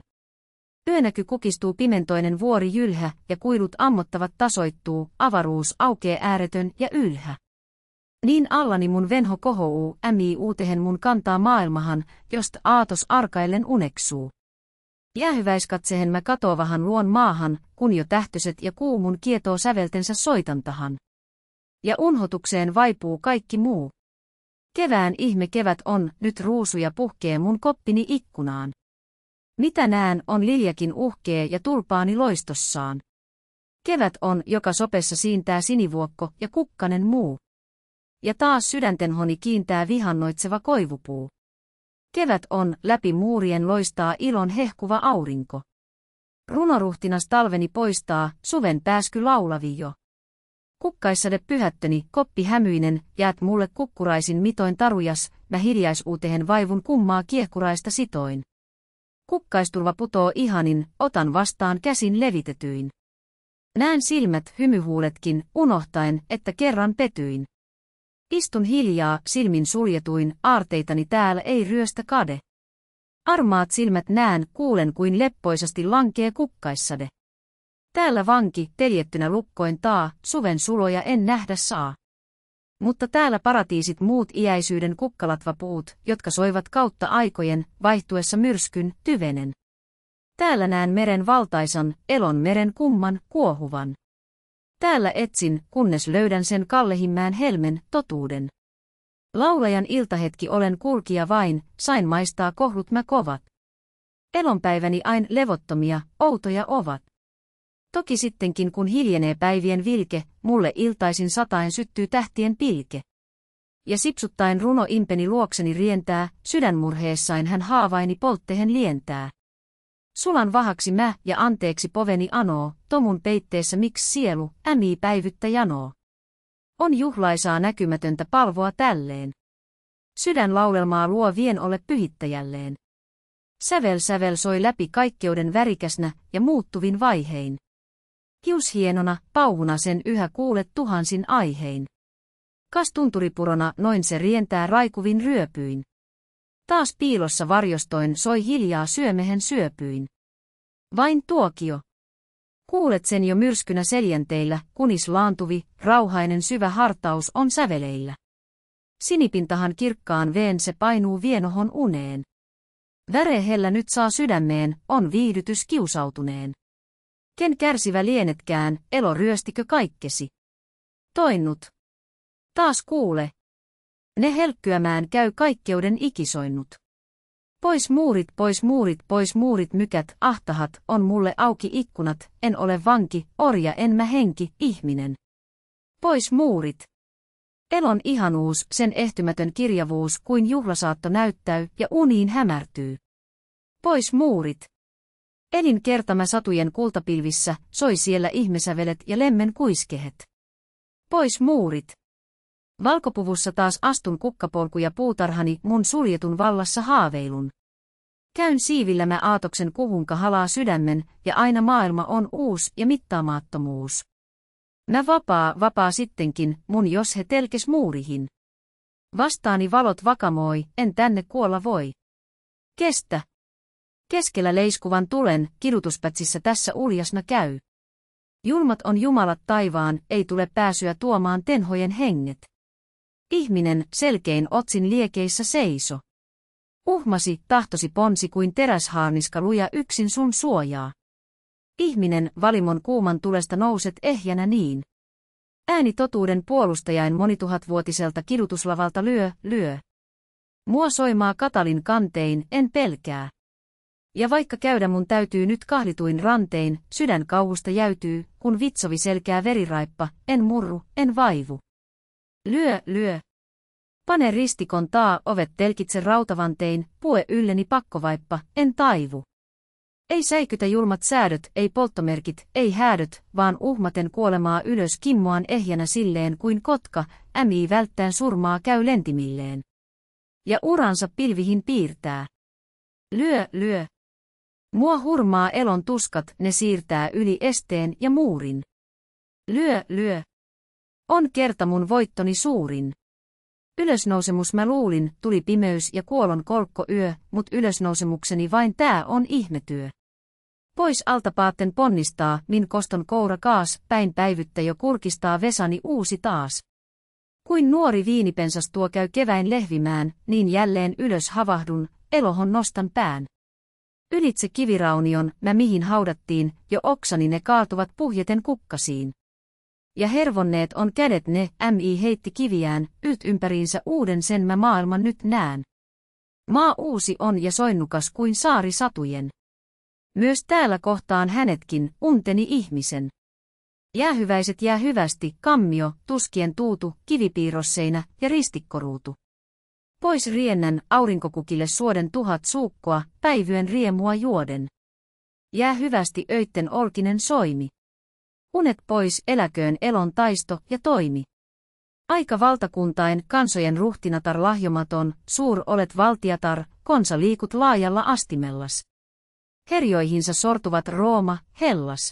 Yönäky kukistuu pimentoinen vuori jylhä ja kuilut ammottavat tasoittuu, avaruus aukee ääretön ja ylhä. Niin allani mun venho kohou, uutehen mun kantaa maailmahan, josta aatos arkaillen uneksuu. Jäähyväiskatsehen mä katoavahan luon maahan, kun jo tähtöset ja kuu mun kietoo säveltensä soitantahan. Ja unhotukseen vaipuu kaikki muu. Kevään ihme kevät on, nyt ruusuja puhkee mun koppini ikkunaan. Mitä näen on liljakin uhkee ja tulpaani loistossaan. Kevät on, joka sopessa siintää sinivuokko ja kukkanen muu. Ja taas sydäntenhoni kiintää vihannoitseva koivupuu. Kevät on, läpi muurien loistaa ilon hehkuva aurinko. Runoruhtinas talveni poistaa, suven pääsky laulavi jo. Kukkaissade pyhättöni, koppi hämyinen, jäät mulle kukkuraisin mitoin tarujas, mä hiljaisuutehen vaivun kummaa kiehkuraista sitoin. Kukkaisturva putoo ihanin, otan vastaan käsin levitetyin. Näen silmät, hymyhuuletkin, unohtaen, että kerran petyin. Istun hiljaa, silmin suljetuin, aarteitani täällä ei ryöstä kade. Armaat silmät näen, kuulen kuin leppoisasti lankee kukkaissade. Täällä vanki, teljettynä lukkoin taa, suven suloja en nähdä saa. Mutta täällä paratiisit muut iäisyyden kukkalatvapuut, jotka soivat kautta aikojen, vaihtuessa myrskyn, tyvenen. Täällä näen meren valtaisan, elon meren kumman, kuohuvan. Täällä etsin, kunnes löydän sen kallehimmään helmen, totuuden. Laulajan iltahetki olen kulkija vain, sain maistaa kohlut mä kovat. Elonpäiväni ain levottomia, outoja ovat. Toki sittenkin kun hiljenee päivien vilke, mulle iltaisin sataen syttyy tähtien pilke. Ja sipsuttaen runo impeni luokseni rientää, sydänmurheessain hän haavaini polttehen lientää. Sulan vahaksi mä ja anteeksi poveni anoo, tomun peitteessä miksi sielu, ämii päivyttä janoo. On juhlaisaa näkymätöntä palvoa tälleen. Sydän laulelmaa luo vien ole pyhittäjälleen. Sävel soi läpi kaikkeuden värikäsnä ja muuttuvin vaihein. Hiushienona, pauhuna sen yhä kuulet tuhansin aihein. Kas tunturipurona noin se rientää raikuvin ryöpyin. Taas piilossa varjostoin soi hiljaa syömehen syöpyin. Vain tuokio. Kuulet sen jo myrskynä seljänteillä, kunis laantuvi, rauhainen syvä hartaus on säveleillä. Sinipintahan kirkkaan veen se painuu vienohon uneen. Värehellä nyt saa sydämeen, on viihdytys kiusautuneen. Ken kärsivä lienetkään, elo ryöstikö kaikkesi? Toinnut. Taas kuule. Ne helkkyämään käy kaikkeuden ikisoinnut. Pois muurit, pois muurit, pois muurit mykät, ahtahat, on mulle auki ikkunat, en ole vanki, orja en mä henki, ihminen. Pois muurit. Elon ihanuus, sen ehtymätön kirjavuus kuin juhlasaatto näyttäy ja uniin hämärtyy. Pois muurit. Elin kertamä satujen kultapilvissä, soi siellä ihmesävelet ja lemmen kuiskehet. Pois muurit. Valkopuvussa taas astun kukkapolkuja puutarhani mun suljetun vallassa haaveilun. Käyn siivillä mä aatoksen kuhunka halaa sydämen ja aina maailma on uus ja mittaamattomuus. Mä vapaa sittenkin, mun jos he telkes muurihin. Vastaani valot vakamoi, en tänne kuolla voi. Kestä. Keskellä leiskuvan tulen, kidutuspätsissä tässä uljasna käy. Julmat on jumalat taivaan, ei tule pääsyä tuomaan tenhojen henget. Ihminen, selkein otsin liekeissä seiso. Uhmasi, tahtosi ponsi kuin teräshaarniska luja yksin sun suojaa. Ihminen, valimon kuuman tulesta nouset ehjänä niin. Ääni totuuden puolustajain monituhatvuotiselta kidutuslavalta lyö. Mua soimaa katalin kantein, en pelkää. Ja vaikka käydä mun täytyy nyt kahlituin rantein, sydän kauhusta jäytyy, kun vitsovi selkää veriraippa, en murru, en vaivu. Lyö. Pane ristikon ovet telkitse rautavantein, pue ylleni pakkovaippa, en taivu. Ei säikytä julmat säädöt, ei polttomerkit, ei häädöt, vaan uhmaten kuolemaa ylös kimmoan ehjänä silleen kuin kotka, ämii välttäen surmaa käy lentimilleen. Ja uransa pilvihin piirtää. Lyö. Mua hurmaa elon tuskat, ne siirtää yli esteen ja muurin. Lyö. On kerta mun voittoni suurin. Ylösnousemus mä luulin, tuli pimeys ja kuolon kolkko yö, mut ylösnousemukseni vain tää on ihmetyö. Pois altapaatten ponnistaa, min koston koura kaas, päin päivyttä jo kurkistaa vesani uusi taas. Kuin nuori viinipensas tuo käy keväin lehvimään, niin jälleen ylös havahdun, elohon nostan pään. Ylitse kiviraunion, mä mihin haudattiin, jo oksani ne kaatuvat puhjeten kukkasiin. Ja hervonneet on kädet ne, mi heitti kiviään, ympäriinsä uuden sen mä maailman nyt näen. Maa uusi on ja soinnukas kuin saari satujen. Myös täällä kohtaan hänetkin, unteni ihmisen. Jäähyväiset jää hyvästi, kammio, tuskien tuutu, kivipiirrosseinä ja ristikkoruutu. Pois riennän, aurinkokukille suoden 1000 suukkoa, päivyen riemua juoden. Jää hyvästi öitten olkinen soimi. Unet pois, eläköön elon taisto ja toimi. Aika valtakuntain, kansojen ruhtinatar lahjomaton, suur olet valtiatar, konsa liikut laajalla astimellas. Herjoihinsa sortuvat Rooma, Hellas.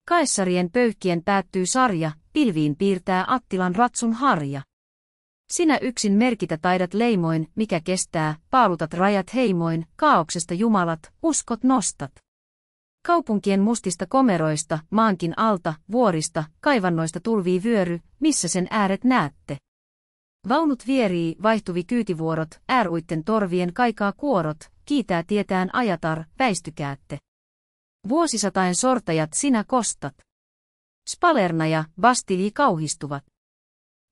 Kaissarien pöyhkien päättyy sarja, pilviin piirtää Attilan ratsun harja. Sinä yksin merkitä taidat leimoin, mikä kestää, paalutat rajat heimoin, kaauksesta jumalat, uskot nostat. Kaupunkien mustista komeroista, maankin alta, vuorista, kaivannoista tulvii vyöry, missä sen ääret näette. Vaunut vierii, vaihtuvi kyytivuorot, ääruitten torvien kaikaa kuorot, kiitää tietään ajatar, väistykäätte. Vuosisatain sortajat sinä kostat. Spalerna ja Bastilji kauhistuvat.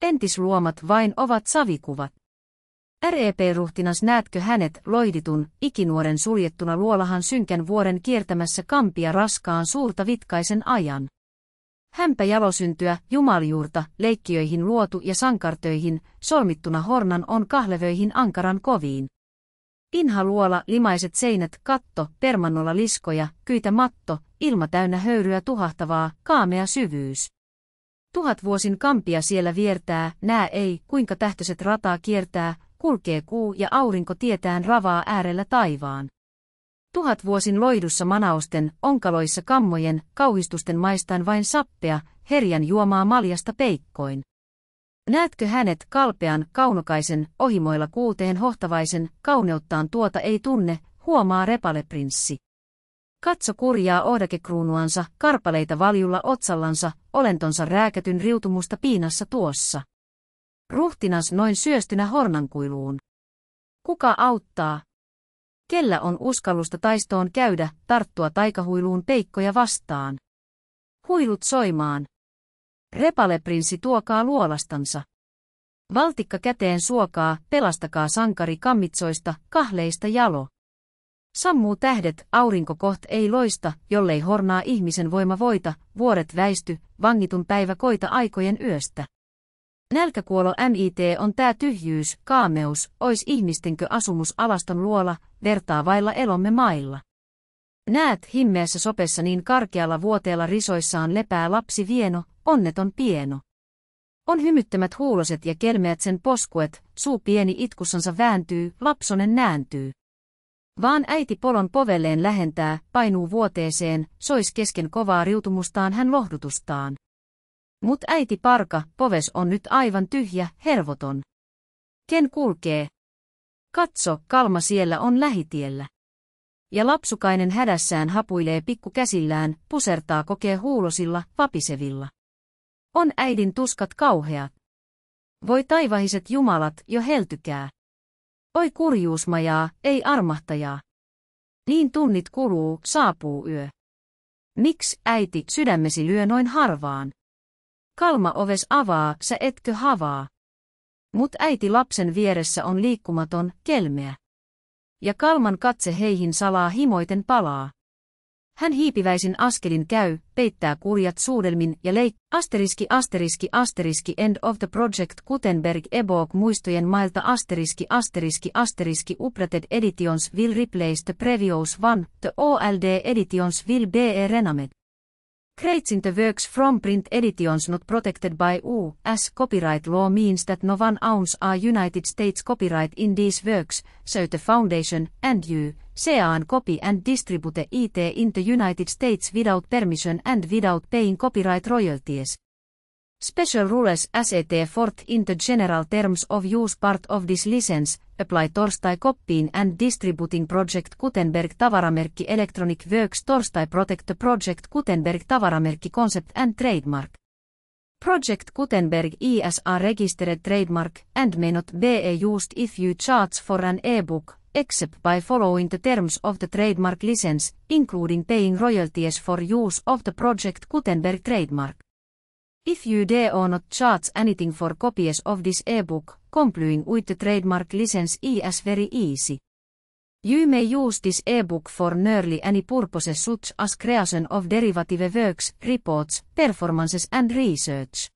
Entisluomat vain ovat savikuvat. REP-ruhtinas näetkö hänet loihditun, ikinuoren suljettuna luolahan synkän vuoren kiertämässä kampia raskaan suurta vitkaisen ajan. Hämpä jalosyntyä, jumaljuurta, leikkiöihin luotu ja sankartöihin, solmittuna hornan on kahlevöihin ankaran koviin. Inha luola, limaiset seinät, katto, permannolla liskoja, kyitä matto, ilma täynnä höyryä tuhahtavaa, kaamea syvyys. 1000 vuosin kampia siellä viertää, nää ei, kuinka tähtöiset rataa kiertää, kulkee kuu ja aurinko tietään ravaa äärellä taivaan. 1000 vuosin loidussa manausten, onkaloissa kammojen, kauhistusten maistaan vain sappea, herjan juomaa maljasta peikkoin. Näetkö hänet kalpean, kaunokaisen, ohimoilla kuulteen hohtavaisen, kauneuttaan tuota ei tunne, huomaa repaleprinssi. Katso kurjaa ohdakekruunuansa, karpaleita valjulla otsallansa, olentonsa rääkätyn riutumusta piinassa tuossa. Ruhtinas noin syöstynä hornankuiluun. Kuka auttaa? Kellä on uskallusta taistoon käydä, tarttua taikahuiluun peikkoja vastaan? Huilut soimaan. Repaleprinssi tuokaa luolastansa. Valtikka käteen suokaa, pelastakaa sankari kammitsoista, kahleista jalo. Sammuu tähdet, aurinko koht ei loista, jollei hornaa ihmisen voima voita, vuoret väisty, vangitun päivä koita aikojen yöstä. Nälkäkuolo MIT on tää tyhjyys, kaameus, ois ihmistenkö asumus alaston luola, vertaa vailla elomme mailla. Näet himmeässä sopessa niin karkealla vuoteella risoissaan lepää lapsi vieno, onneton pieno. On hymyttämät huuloset ja kelmeät sen poskuet, suu pieni itkussansa vääntyy, lapsonen nääntyy. Vaan äiti polon povelleen lähentää, painuu vuoteeseen, sois kesken kovaa riutumustaan hän lohdutustaan. Mut äiti parka, poves on nyt aivan tyhjä, hervoton. Ken kulkee? Katso, kalma siellä on lähitiellä. Ja lapsukainen hädässään hapuilee pikkukäsillään, pusertaa kokee huulosilla, vapisevilla. On äidin tuskat kauheat. Voi taivahiset jumalat, jo heltykää. Oi kurjuusmajaa, ei armahtajaa. Niin tunnit kuluu, saapuu yö. Miks, äiti, sydämesi lyö noin harvaan? Kalma oves avaa, sä etkö havaa. Mut äiti lapsen vieressä on liikkumaton, kelmeä. Ja kalman katse heihin salaa himoiten palaa. Hän hiipiväisin askelin käy, peittää kurjat suudelmin ja end of the project Gutenberg ebook muistojen mailta updated editions will replace the previous one, the old editions will be renamed. Creating the works from print editions not protected by U.S. copyright law means that no one owns a United States copyright in these works, so the foundation, and you, can copy and distribute it in the United States without permission and without paying copyright royalties. Special rules as set forth in the general terms of use part of this license, apply torstai copying and distributing Project Gutenberg tavaramerkki Electronic Works torstai protect the Project Gutenberg tavaramerkki concept and trademark. Project Gutenberg is a registered trademark and may not be used if you charge for an ebook, except by following the terms of the trademark license, including paying royalties for use of the Project Gutenberg trademark. If you do not charge anything for copies of this ebook, complying with the trademark license is very easy. You may use this ebook for nearly any purposes such as creation of derivative works, reports, performances and research.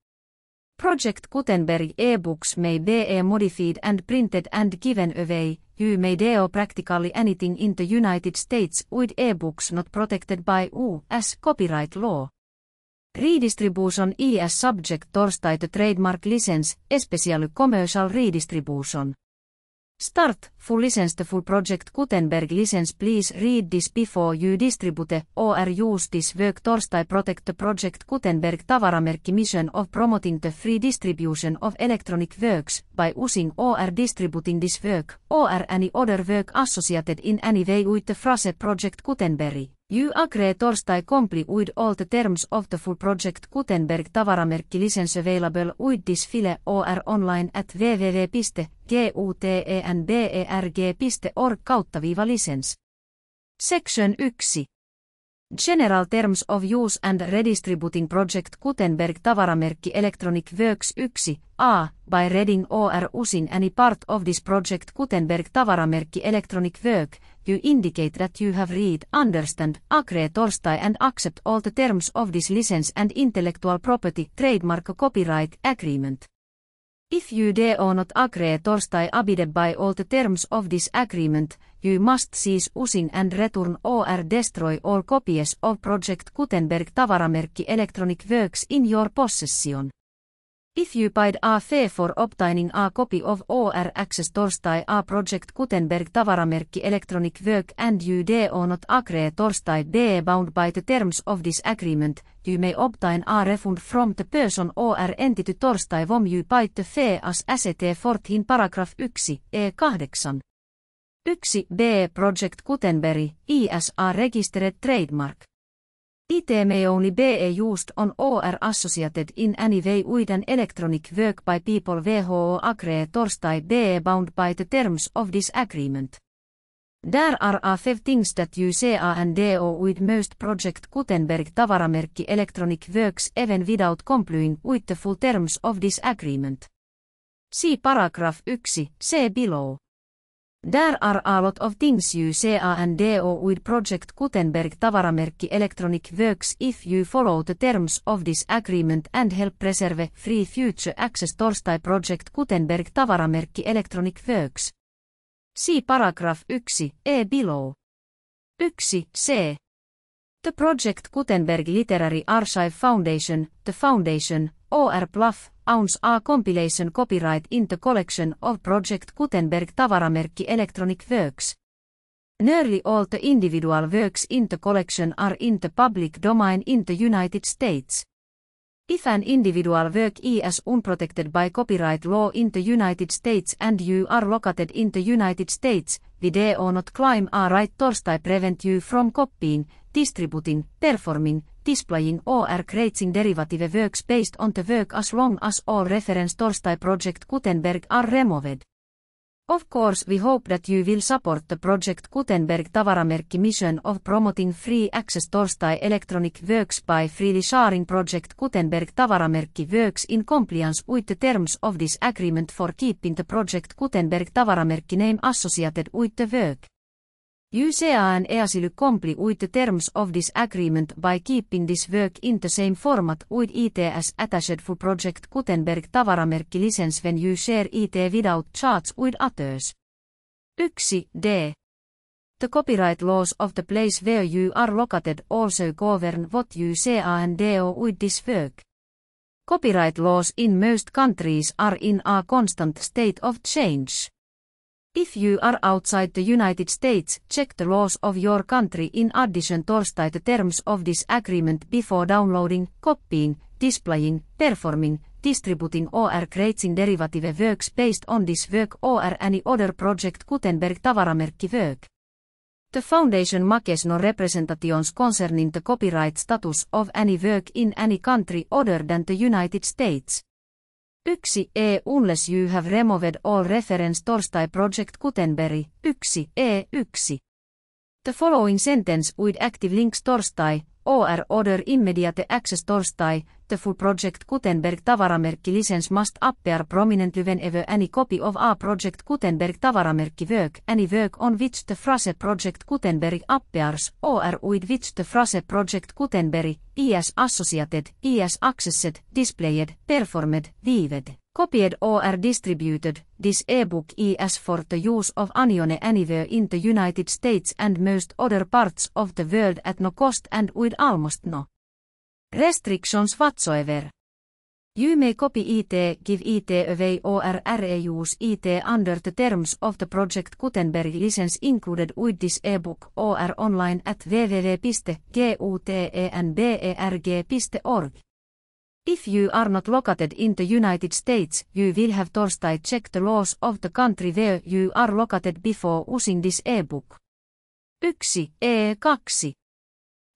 Project Gutenberg ebooks may be modified and printed and given away. You may do practically anything in the United States with ebooks not protected by U.S. copyright law. Redistribution is subject torstai the trademark license, especially commercial redistribution. Start, full license the full Project Gutenberg license. Please read this before you distribute or use this work. Torstai protect the Project Gutenberg tavaramerkki mission of promoting the free distribution of electronic works by using or distributing this work or any other work associated in any way with the phrase Project Gutenberg. You agree torstai comply with all the terms of the full Project Gutenberg tavaramerkki license available with this file or online at www.gutenberg.org/license. Section 1. General Terms of Use and Redistributing Project Gutenberg tavaramerkki Electronic Works 1, A, by reading or using any part of this project Gutenberg tavaramerkki Electronic Work, you indicate that you have read, understand, agree Torstay and accept all the terms of this license and intellectual property trademark copyright agreement. If you do not agree Torstay abide by all the terms of this agreement, you must cease using and return or destroy all copies of Project Gutenberg tavaramerkki Electronic Works in your possession. If you paid a fee for obtaining a copy of or access Torstay a Project Gutenberg tavaramerkki Electronic Work and you do not agree Torstay be bound by the terms of this agreement, you may obtain a refund from the person or entity Torstay whom you paid the fee as ST 14 paragraph 1, E8. 1b Project Gutenberg, is a registered trademark. It may only be used on or associated in any way with an electronic work by people who agree Torstay be bound by the terms of this agreement. There are a few things that you say and do with most Project Gutenberg tavaramerkki Electronic Works even without complying with the full terms of this agreement. See paragraph 1, c below. There are a lot of things you say and do with Project Gutenberg tavaramerkki Electronic Works if you follow the terms of this agreement and help preserve free future access Torstay Project Gutenberg tavaramerkki Electronic Works. See paragraph 1, e below. 1c. The Project Gutenberg Literary Archive Foundation, the Foundation, or PLAF, owns a compilation copyright in the collection of Project Gutenberg tavaramerkki Electronic Works. Nearly all the individual works in the collection are in the public domain in the United States. If an individual work is unprotected by copyright law in the United States and you are located in the United States, we do not claim a right Torstay prevent you from copying, distributing, performing, displaying or creating derivative works based on the work as long as all reference Torstay Project Gutenberg are removed. Of course, we hope that you will support the Project Gutenberg tavaramerkki mission of promoting free access Torstay Electronic Works by freely sharing Project Gutenberg tavaramerkki works in compliance with the terms of this agreement for keeping the Project Gutenberg tavaramerkki name associated with the work. You say and easily comply with the terms of this agreement by keeping this work in the same format with it as attached for Project Gutenberg tavaramerkki license when you share it without charge with others. 1d. The copyright laws of the place where you are located also govern what you say and do with this work. Copyright laws in most countries are in a constant state of change. If you are outside the United States, check the laws of your country in addition Torstay the terms of this agreement before downloading, copying, displaying, performing, distributing or creating derivative works based on this work or any other Project Gutenberg tavaramerkki work. The Foundation makes no representations concerning the copyright status of any work in any country other than the United States. 1e unless you have removed all reference Torstay Project Gutenberg, 1e1. The following sentence with active links Torstay, or other immediate access Torstay, the full Project Gutenberg tavaramerkki license must appear prominently whenever any copy of a Project Gutenberg tavaramerkki work, any work on which the phrase Project Gutenberg appears, or with which the phrase Project Gutenberg is associated, is accessed, displayed, performed, viewed, copied or distributed. This ebook is for the use of anyone anywhere in the United States and most other parts of the world at no cost and with almost no restrictions whatsoever. You may copy it, give it away or reuse it under the terms of the Project Gutenberg license included with this ebook or online at www.gutenberg.org. If you are not located in the United States, you will have Torstay check the laws of the country where you are located before using this ebook. 1e2.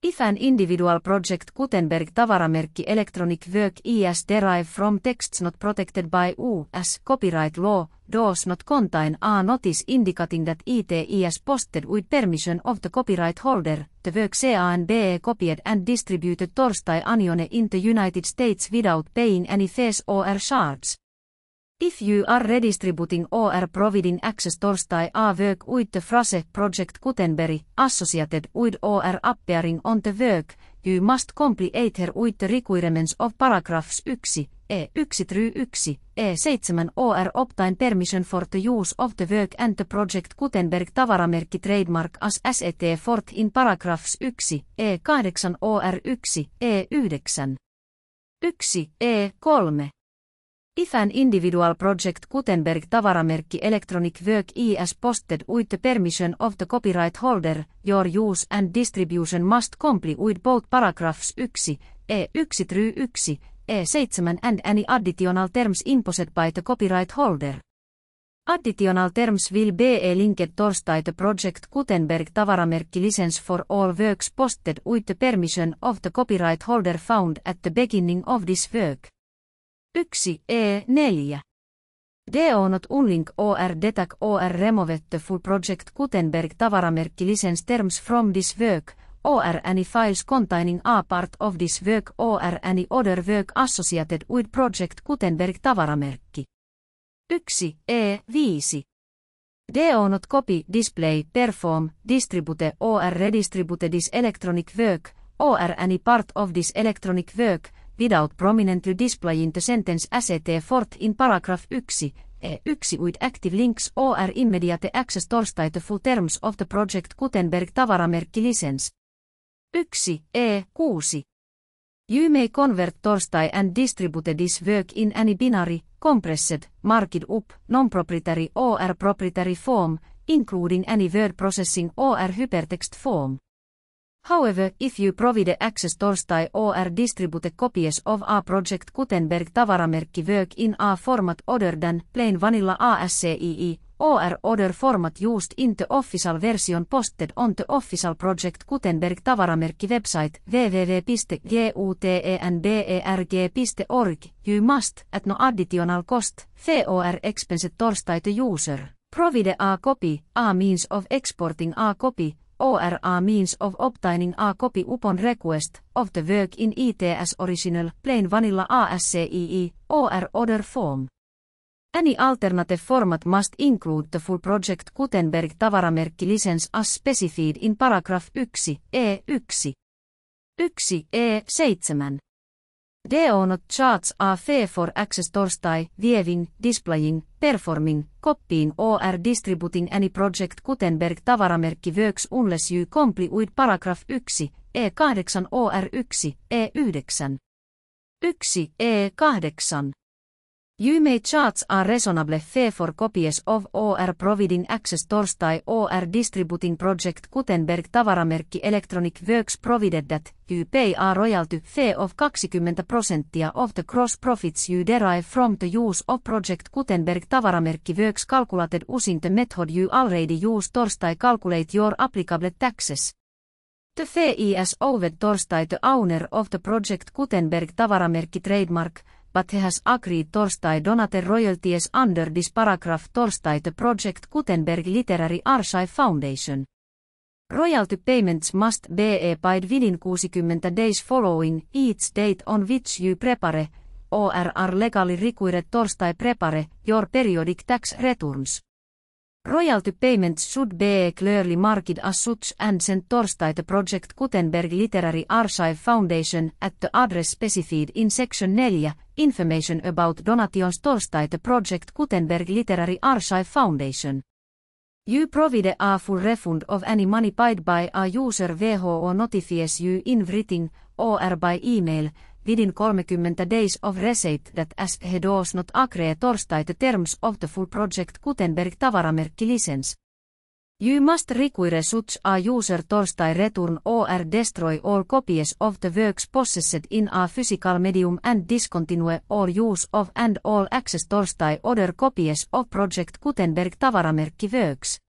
If an individual project Gutenberg tavaramerkki electronic work is derived from texts not protected by US copyright law, does not contain a notice indicating that it is posted with permission of the copyright holder, the work can be copied and distributed torstai anione in the United States without paying any fees or charge. If you are redistributing or providing access torstai a work with the phrase Project Gutenberg associated with or appearing on the work, you must comply with the requirements of paragraphs 1, E1-1, E7 or obtain permission for the use of the work and the Project Gutenberg tavaramerkki trademark as set forth in paragraphs 1, E8 or 1, E9. 1, E3. If an individual project Gutenberg tavaramerkki electronic work is posted with the permission of the copyright holder, your use and distribution must comply with both paragraphs 1, E1-1, E7 and any additional terms imposed by the copyright holder. Additional terms will be linked torstai the Project Gutenberg tavaramerkki license for all works posted with the permission of the copyright holder found at the beginning of this work. 1, E4. Do not unlink or detach or remove the full Project Gutenberg tavaramerkki license terms from this work, or any files containing a part of this work or any other work associated with Project Gutenberg tavaramerkki. 1, E5. Do not copy, display, perform, distribute or redistribute this electronic work, or any part of this electronic work, without prominently displaying the sentence as set forth in paragraph 1, E1 with active links or immediate access torstai the full terms of the Project Gutenberg tavaramerkki license. 1, E6. You may convert torstai and distribute this work in any binary, compressed, marked up, non-proprietary or proprietary form, including any word processing or hypertext form. However, if you provide access torstai or distribute copies of a Project Gutenberg tavaramerkki work in a format other than plain vanilla ASCII, or other format used in the official version posted on the official Project Gutenberg tavaramerkki website www.gutenberg.org, you must, at no additional cost, fee or expense torstai the user, provide a copy, a means of exporting a copy, or a means of obtaining a copy upon request, of the work in its original, plain vanilla ASCII, or other form. Any alternative format must include the full Project Gutenberg tavaramerkki license as specified in paragraph 1, E1. 1, E7. Do not charge a fee for access torstai, viewing, displaying, performing, copying or distributing any Project Gutenberg tavaramerkki works unless you comply with paragraph 1, E8 or 1, E9. 1, E8. You may charge a reasonable fee for copies of or providing access torstai or distributing Project Gutenberg tavaramerkki electronic works provided that you pay a royalty fee of 20% of the gross profits you derive from the use of Project Gutenberg tavaramerkki works calculated using the method you already use torstai calculate your applicable taxes. The fee is owed torstai the owner of the Project Gutenberg tavaramerkki trademark, but he has agreed torstai donate royalties under this paragraph torstai the Project Gutenberg Literary Archive Foundation. Royalty payments must be paid within 60 days following each date on which you prepare, or are legally required torstai prepare, your periodic tax returns. Royalty payments should be clearly marked as such and sent torstai the Project Gutenberg Literary Archive Foundation at the address specified in section 4, information about donations torstai the Project Gutenberg Literary Archive Foundation. You provide a full refund of any money paid by a user who notifies you in writing, or by email, within 30 days of receipt that as he does not agree torstai the terms of the full Project Gutenberg tavaramerkki license. You must require such a user torstai return or destroy all copies of the works possessed in a physical medium and discontinue all use of and all access torstai other copies of Project Gutenberg tavaramerkki works.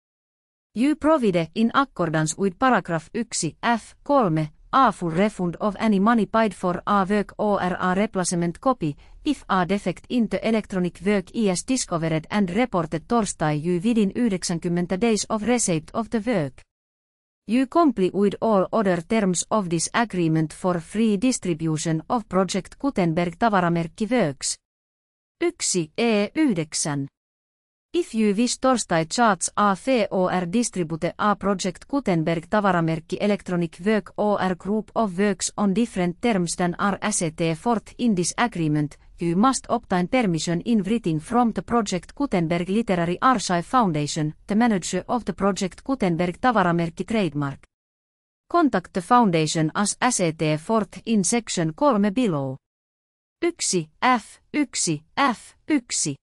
You provide in accordance with paragraph 1 F3 a full refund of any money paid for a work or a replacement copy, if a defect in the electronic work is discovered and reported torstai within 90 days of receipt of the work. You comply with all other terms of this agreement for free distribution of Project Gutenberg tavaramerkki works. 1.9. If you wish torstai charge a fee or distribute a Project Gutenberg tavaramerkki electronic work or group of works on different terms than are set forth in this agreement, you must obtain permission in writing from the Project Gutenberg Literary Archive Foundation, the manager of the Project Gutenberg tavaramerkki trademark. Contact the foundation as set forth in section 3 below. 1.1.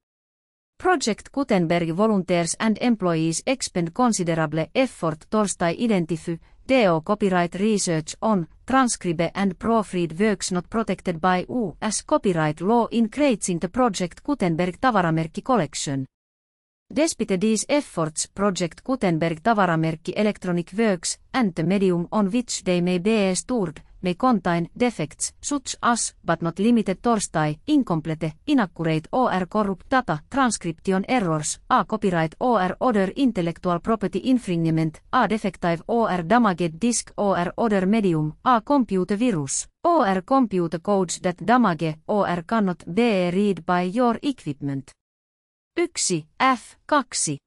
Project Gutenberg volunteers and employees expend considerable effort torstai identify, do copyright research on, transcribe and proofread works not protected by US copyright law in creating the Project Gutenberg tavaramerkki collection. Despite these efforts, Project Gutenberg tavaramerkki electronic works, and the medium on which they may be stored, may contain defects, such as, but not limited torstai, incomplete, inaccurate or corrupt data, transcription errors, a copyright or other intellectual property infringement, a defective or damaged disk or other medium, a computer virus, or computer codes that damage or cannot be read by your equipment. 1.2.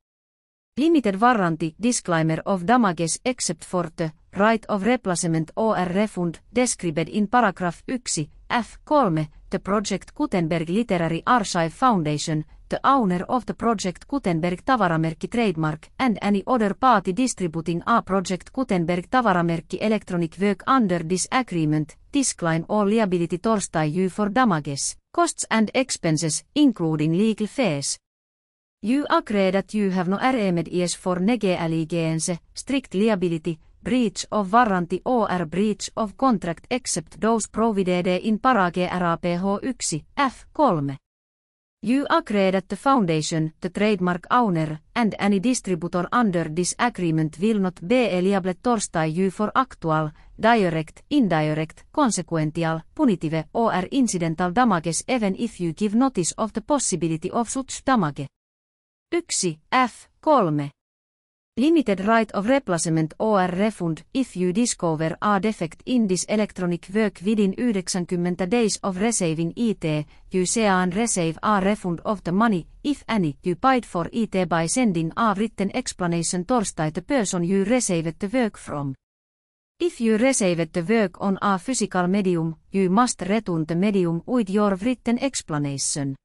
Limited warranty disclaimer of damages except for the right of replacement or refund described in paragraph 1.3. The Project Gutenberg Literary Archive Foundation, the owner of the Project Gutenberg tavaramerkki trademark, and any other party distributing a Project Gutenberg tavaramerkki electronic work under this agreement, disclaim all liability torstai for damages, costs and expenses, including legal fees. You agree that you have no remedies for negligence, strict liability, breach of warranty or breach of contract except those provided in paragraph 1.3. You agree that the foundation, the trademark owner, and any distributor under this agreement will not be liable torstai for actual, direct, indirect, consequential, punitive or incidental damages even if you give notice of the possibility of such damage. 1.3. Limited right of replacement or refund if you discover a defect in this electronic work within 90 days of receiving it, you can receive a refund of the money, if any, you paid for it by sending a written explanation torstai the person you received the work from. If you received the work on a physical medium, you must return the medium with your written explanation.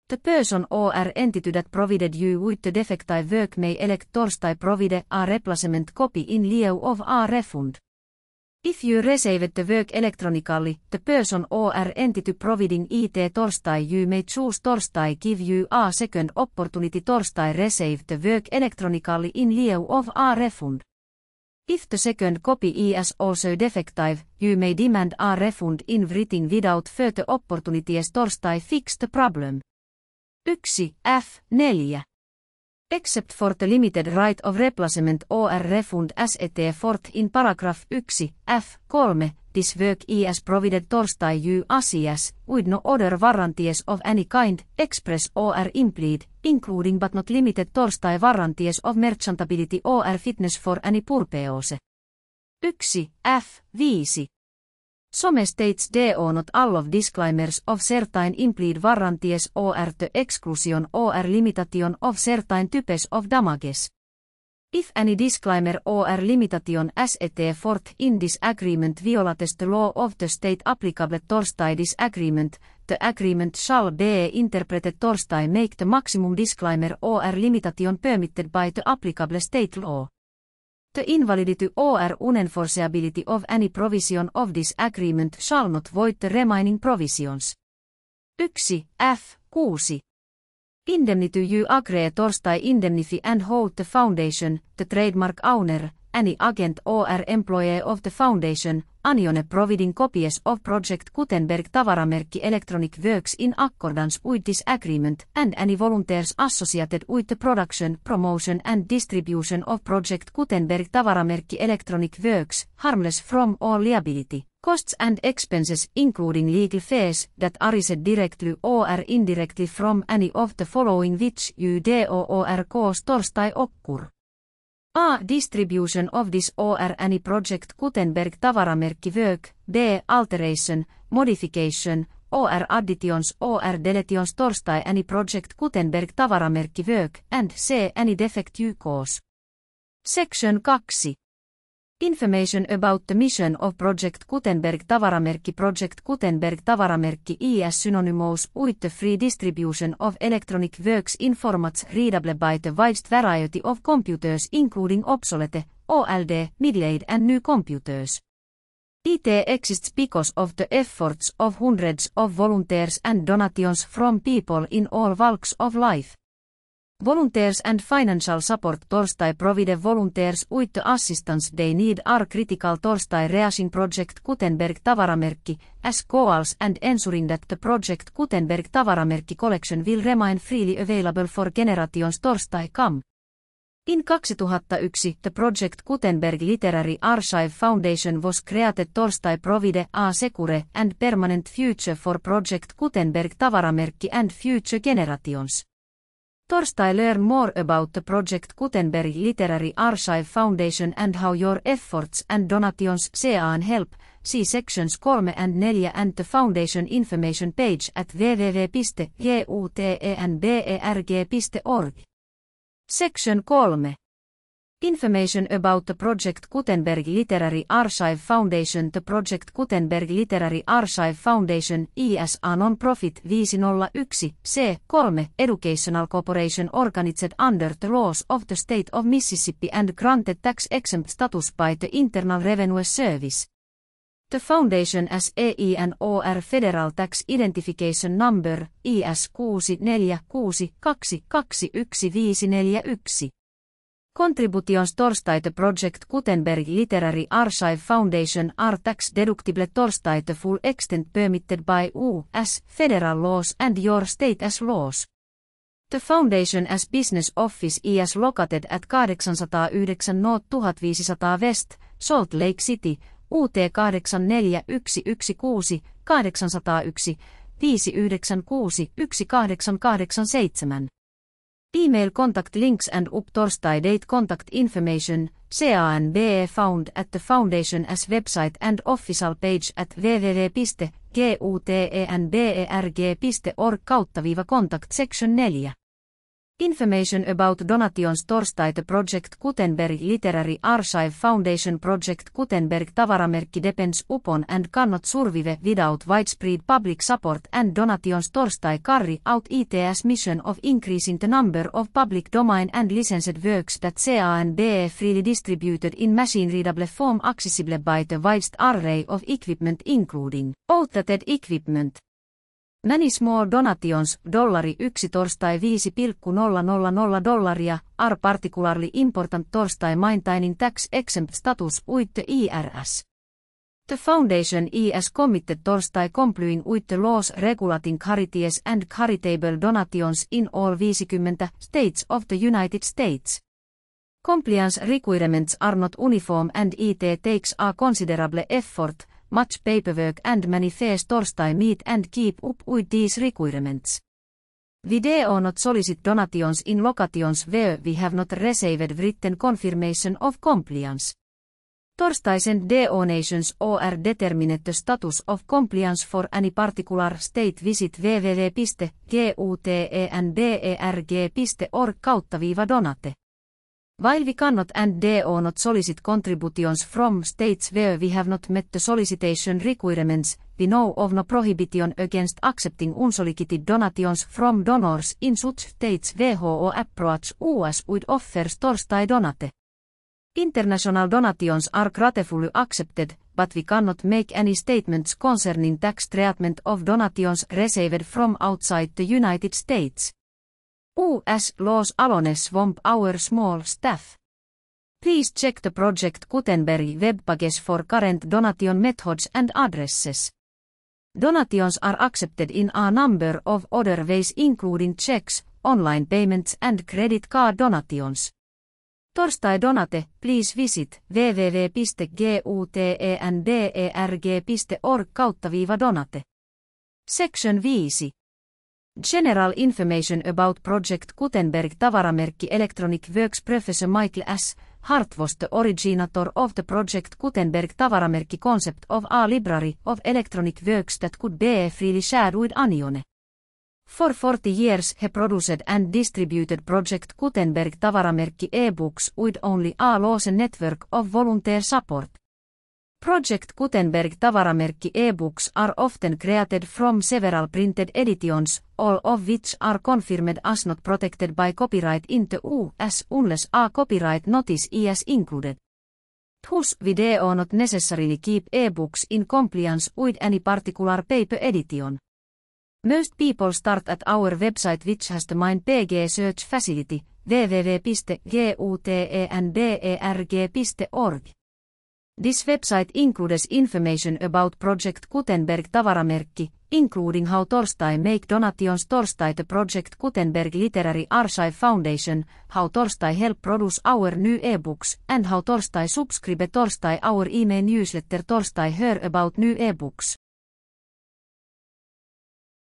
The person or entity that provided you with the defective work may elect torstai provide a replacement copy in lieu of a refund. If you received the work electronically, the person or entity providing it torstai you may choose torstai give you a second opportunity torstai receive the work electronically in lieu of a refund. If the second copy is also defective, you may demand a refund in writing without further opportunities torstai fix the problem. 1.4. Except for the limited right of replacement or refund as set forth in paragraph 1.3, this work is provided torstai you as, with no other warranties of any kind, express or implied, including but not limited torstai warranties of merchantability or fitness for any purpose. 1.5. Some states do not allow disclaimers of certain implied warranties or the exclusion or limitation of certain types of damages. If any disclaimer or limitation as set forth in this agreement violates the law of the state applicable torstai this agreement, the agreement shall be interpreted torstai make the maximum disclaimer or limitation permitted by the applicable state law. The invalidity or unenforceability of any provision of this agreement shall not void the remaining provisions. 1.6. Indemnity you agree torstai indemnify and hold the foundation, the trademark owner, any agent or employee of the foundation, anione providing copies of Project Gutenberg tavaramerkki electronic works in accordance with this agreement, and any volunteers associated with the production, promotion and distribution of Project Gutenberg tavaramerkki electronic works, harmless from all liability. Costs and expenses including legal fees that arise directly or indirectly from any of the following which you do or cause torstai occur. A. Distribution of this or any Project Gutenberg tavaramerkki work. B. Alteration, modification, or additions or deletions torstai any Project Gutenberg tavaramerkki work, and C. Any defect you cause. Section 2. Information about the mission of Project Gutenberg tavaramerkki. Project Gutenberg tavaramerkki is synonymous with the free distribution of electronic works in formats readable by the wide variety of computers including obsolete, old, middle-aged and new computers. It exists because of the efforts of hundreds of volunteers and donations from people in all walks of life. Volunteers and financial support torstai provide volunteers with the assistance they need are critical torstai reaching Project Gutenberg tavaramerkki as goals and ensuring that the Project Gutenberg tavaramerkki collection will remain freely available for generations torstai come. In 2001, the Project Gutenberg Literary Archive Foundation was created torstai provide a secure and permanent future for Project Gutenberg tavaramerkki and future generations. Torstai learn more about the Project Gutenberg Literary Archive Foundation and how your efforts and donations can help. See sections 3 and 4 and the foundation information page at www.gutenberg.org. Section 3. Information about the Project Gutenberg Literary Archive Foundation. The Project Gutenberg Literary Archive Foundation is a non-profit 501(c)(3) educational corporation organized under the laws of the state of Mississippi and granted tax-exempt status by the Internal Revenue Service. The foundation has EIN-OR Federal Tax Identification Number, IS646222151. Contributions torstai the Project Gutenberg Literary Archive Foundation are tax deductible torstai the full extent permitted by U.S. federal laws and your state as laws. The foundation as business office is located at 809 North 1500 West, Salt Lake City, UT 84116 801 596 1887. Email contact links and up torstai date contact information, can be found at the foundation as website and official page at www.gutenberg.org/contact section 4. Information about donations torstai the Project Gutenberg Literary Archive Foundation. Project Gutenberg tavaramerkki depends upon and cannot survive without widespread public support and donations torstai carry out its mission of increasing the number of public domain and licensed works that can be freely distributed in machine-readable form accessible by the widest array of equipment including outdated equipment. Many small donations $1 torstai $5,000 are particularly important torstai maintaining tax-exempt status with the IRS. The foundation is committed torstai complying with the laws regulating charities and charitable donations in all 50 states of the United States. Compliance requirements are not uniform and it takes a considerable effort, much paperwork and many fees torstai meet and keep up with these requirements. We do not solicit donations in locations where we have not received written confirmation of compliance. Torstai send donations or determine the status of compliance for any particular state. Visit www.gutenberg.org/donate. While we cannot and do not solicit contributions from states where we have not met the solicitation requirements, we know of no prohibition against accepting unsolicited donations from donors in such states. WHO approach US with offers torstai donate. International donations are gratefully accepted, but we cannot make any statements concerning tax treatment of donations received from outside the United States. US laws alone swamp our small staff. Please check the Project Gutenberg web pages for current donation methods and addresses. Donations are accepted in a number of other ways including checks, online payments and credit card donations. Torstai Donate, please visit www.gutenberg.org/donate. Section 5. General information about Project Gutenberg tavaramerkki Electronic Works Professor Michael S. Hart was the originator of the Project Gutenberg tavaramerkki concept of a library of electronic works that could be freely shared with anyone. For 40 years he produced and distributed Project Gutenberg tavaramerkki e-books with only a loose network of volunteer support. Project Gutenberg tavaramerkki e-books are often created from several printed editions, all of which are confirmed as not protected by copyright in the US unless a copyright notice is included. Thus, we do not necessarily keep e-books in compliance with any particular paper edition. Most people start at our website which has the MindPG search facility, www.gutenberg.org. This website includes information about Project Gutenberg tavaramerkki, including how Torstai make donations Torstai the Project Gutenberg Literary Archive Foundation, how Torstai help produce our new e-books, and how Torstai subscribe Torstai our email newsletter Torstai hear about new e-books.